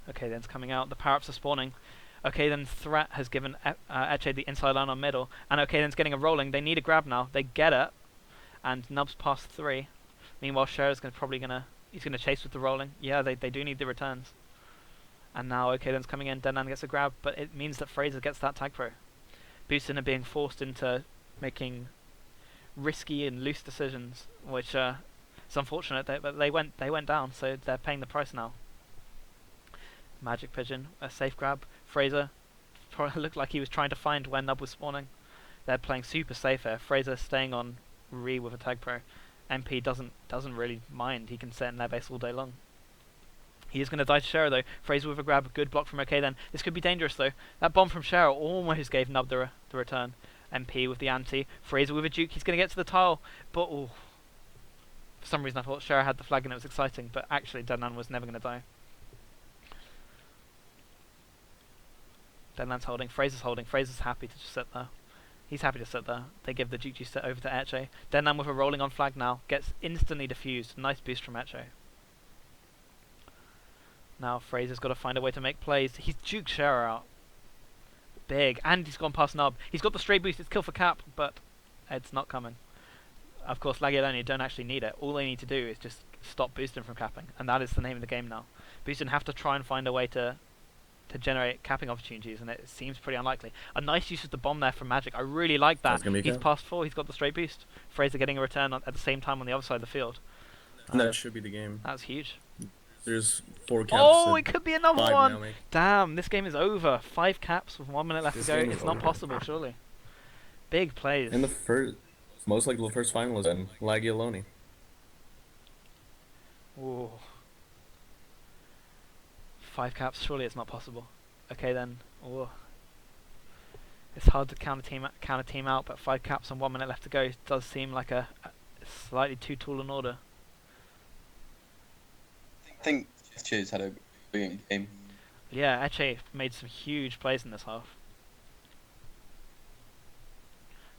Okay, then's coming out. The power-ups are spawning. Okay, then Threat has given Eche the inside line on middle. And okay, then's getting a rolling. They need a grab now. They get it. And Nub's past 3. Meanwhile, Cher's he's gonna chase with the rolling. Yeah, they do need the returns. And now, okay, then's coming in. Deadman gets a grab, but it means that Fraser gets that tag pro. Boostin are being forced into making risky and loose decisions, which is unfortunate. But they went down, so they're paying the price now. Magic Pigeon, a safe grab. Fraser probably looked like he was trying to find where Nub was spawning. They're playing super safe here. Fraser staying on Re with a tag pro. MP doesn't really mind. He can sit in their base all day long. He is going to die to Shero though. Fraser with a grab, good block from OK then. This could be dangerous though. That bomb from Shero almost gave Nub the return. MP with the anti. Fraser with a juke. He's going to get to the tile, but for some reason I thought Shero had the flag and it was exciting, but actually Deadman was never going to die. Deadman's holding. Fraser's holding. Fraser's happy to just sit there. He's happy to sit there. They give the juke set over to Eche. Deadman with a rolling on flag now. Gets instantly diffused. Nice boost from Eche. Now Fraser's got to find a way to make plays. He's juked Shero out. Big. And he's gone past Nub. He's got the straight boost. It's kill for cap, but it's not coming. Of course, Lagiellonia don't actually need it. All they need to do is just stop Boostin from capping. And that is the name of the game now. Boostin have to try and find a way to generate capping opportunities, and it seems pretty unlikely. A nice use of the bomb there from Magic. I really like that. He's past 4. He's got the straight boost. Fraser getting a return at the same time on the other side of the field. That should be the game. That's huge. There's 4 caps. Oh, it could be another one. Now, damn, this game is over. 5 caps with 1 minute left to go. It's not possible, surely. Big plays. In the first, most likely the first final is in Lagiellonia. Ooh. 5 caps, surely it's not possible. Okay then. Ooh. It's hard to counter team out, but 5 caps and 1 minute left to go does seem like a slightly too tall an order. I think Cheers had a brilliant game. Yeah, Eche made some huge plays in this half.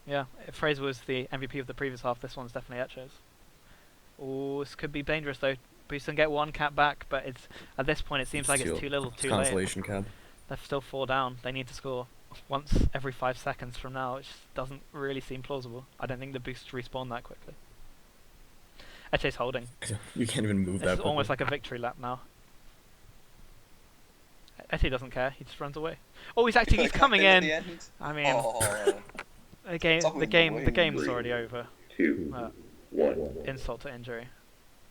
Yeah, if Fraser was the MVP of the previous half, this one's definitely Eche's. Oh, this could be dangerous though. Boostin get 1 cap back, but it's at this point it seems like it's too little, too late. Consolation cap. They're still 4 down. They need to score once every 5 seconds from now, which doesn't really seem plausible. I don't think the boosts respawn that quickly. Eche's holding. You can't even move that. It's almost like a victory lap now. Eche doesn't care. He just runs away. Oh, he's coming in. I mean, the game's already over. 2, 1. Insult to injury.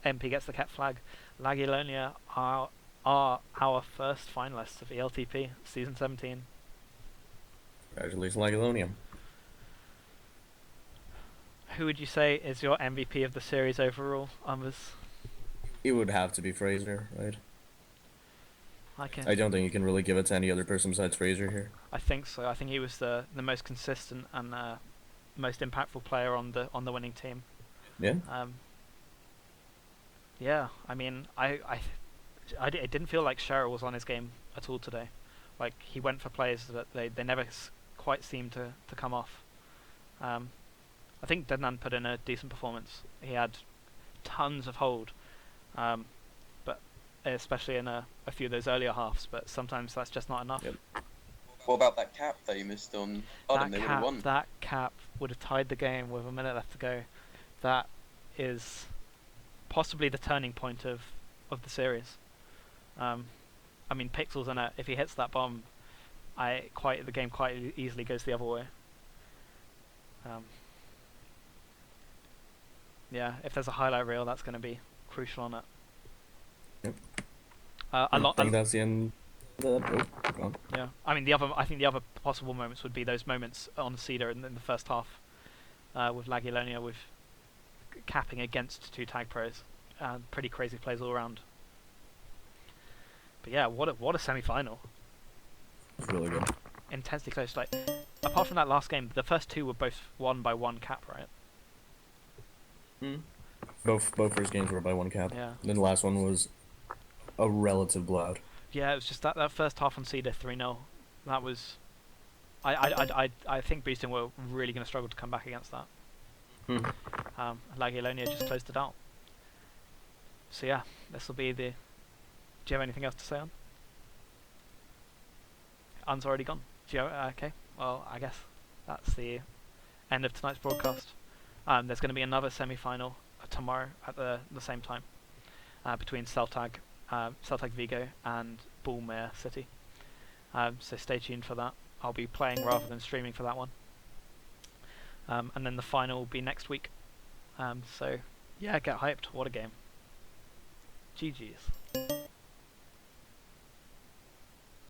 MP gets the cap flag. Lagiellonia are our first finalists of ELTP season 17. Congratulations, Lagiellonia. Who would you say is your MVP of the series overall, Umbers? It would have to be Fraser, right? Okay. I don't think you can really give it to any other person besides Fraser here. I think so. I think he was the most consistent and most impactful player on the winning team. Yeah. Yeah. I mean, it didn't feel like Shero was on his game at all today. Like he went for plays that they never quite seemed to come off. I think Deadman put in a decent performance. He had tons of hold, but especially in a few of those earlier halves. But sometimes that's just not enough. Yep. What about that cap that you missed on Bottom? They would have won. That cap would have tied the game with 1 minute left to go. That is possibly the turning point of the series. I mean, Pixel's in it. If he hits that bomb, the game quite easily goes the other way. Yeah, if there's a highlight reel, that's going to be crucial on it. Yep. I think that's the end. Yeah, I mean I think the other possible moments would be those moments on Cedar in the first half, with Lagiellonia with capping against 2 tag pros, pretty crazy plays all around. But yeah, what a semi-final. Really good. Intensely close. Like apart from that last game, the first 2 were both won by 1 cap, right? Both first games were by 1 cap. Yeah. Then the last one was a relative blowout. Yeah, it was just that first half on Cedar 3-0. That was, I think Boostin were really going to struggle to come back against that. Lagiellonia just closed it out. So yeah, this will be the. Do you have anything else to say on? Un's already gone. Okay, well, I guess that's the end of tonight's broadcast. There's going to be another semi-final tomorrow at the same time between Celtag Vigo and Bullmare City. So stay tuned for that. I'll be playing rather than streaming for that one. And then the final will be next week. So yeah, get hyped. What a game. GG's.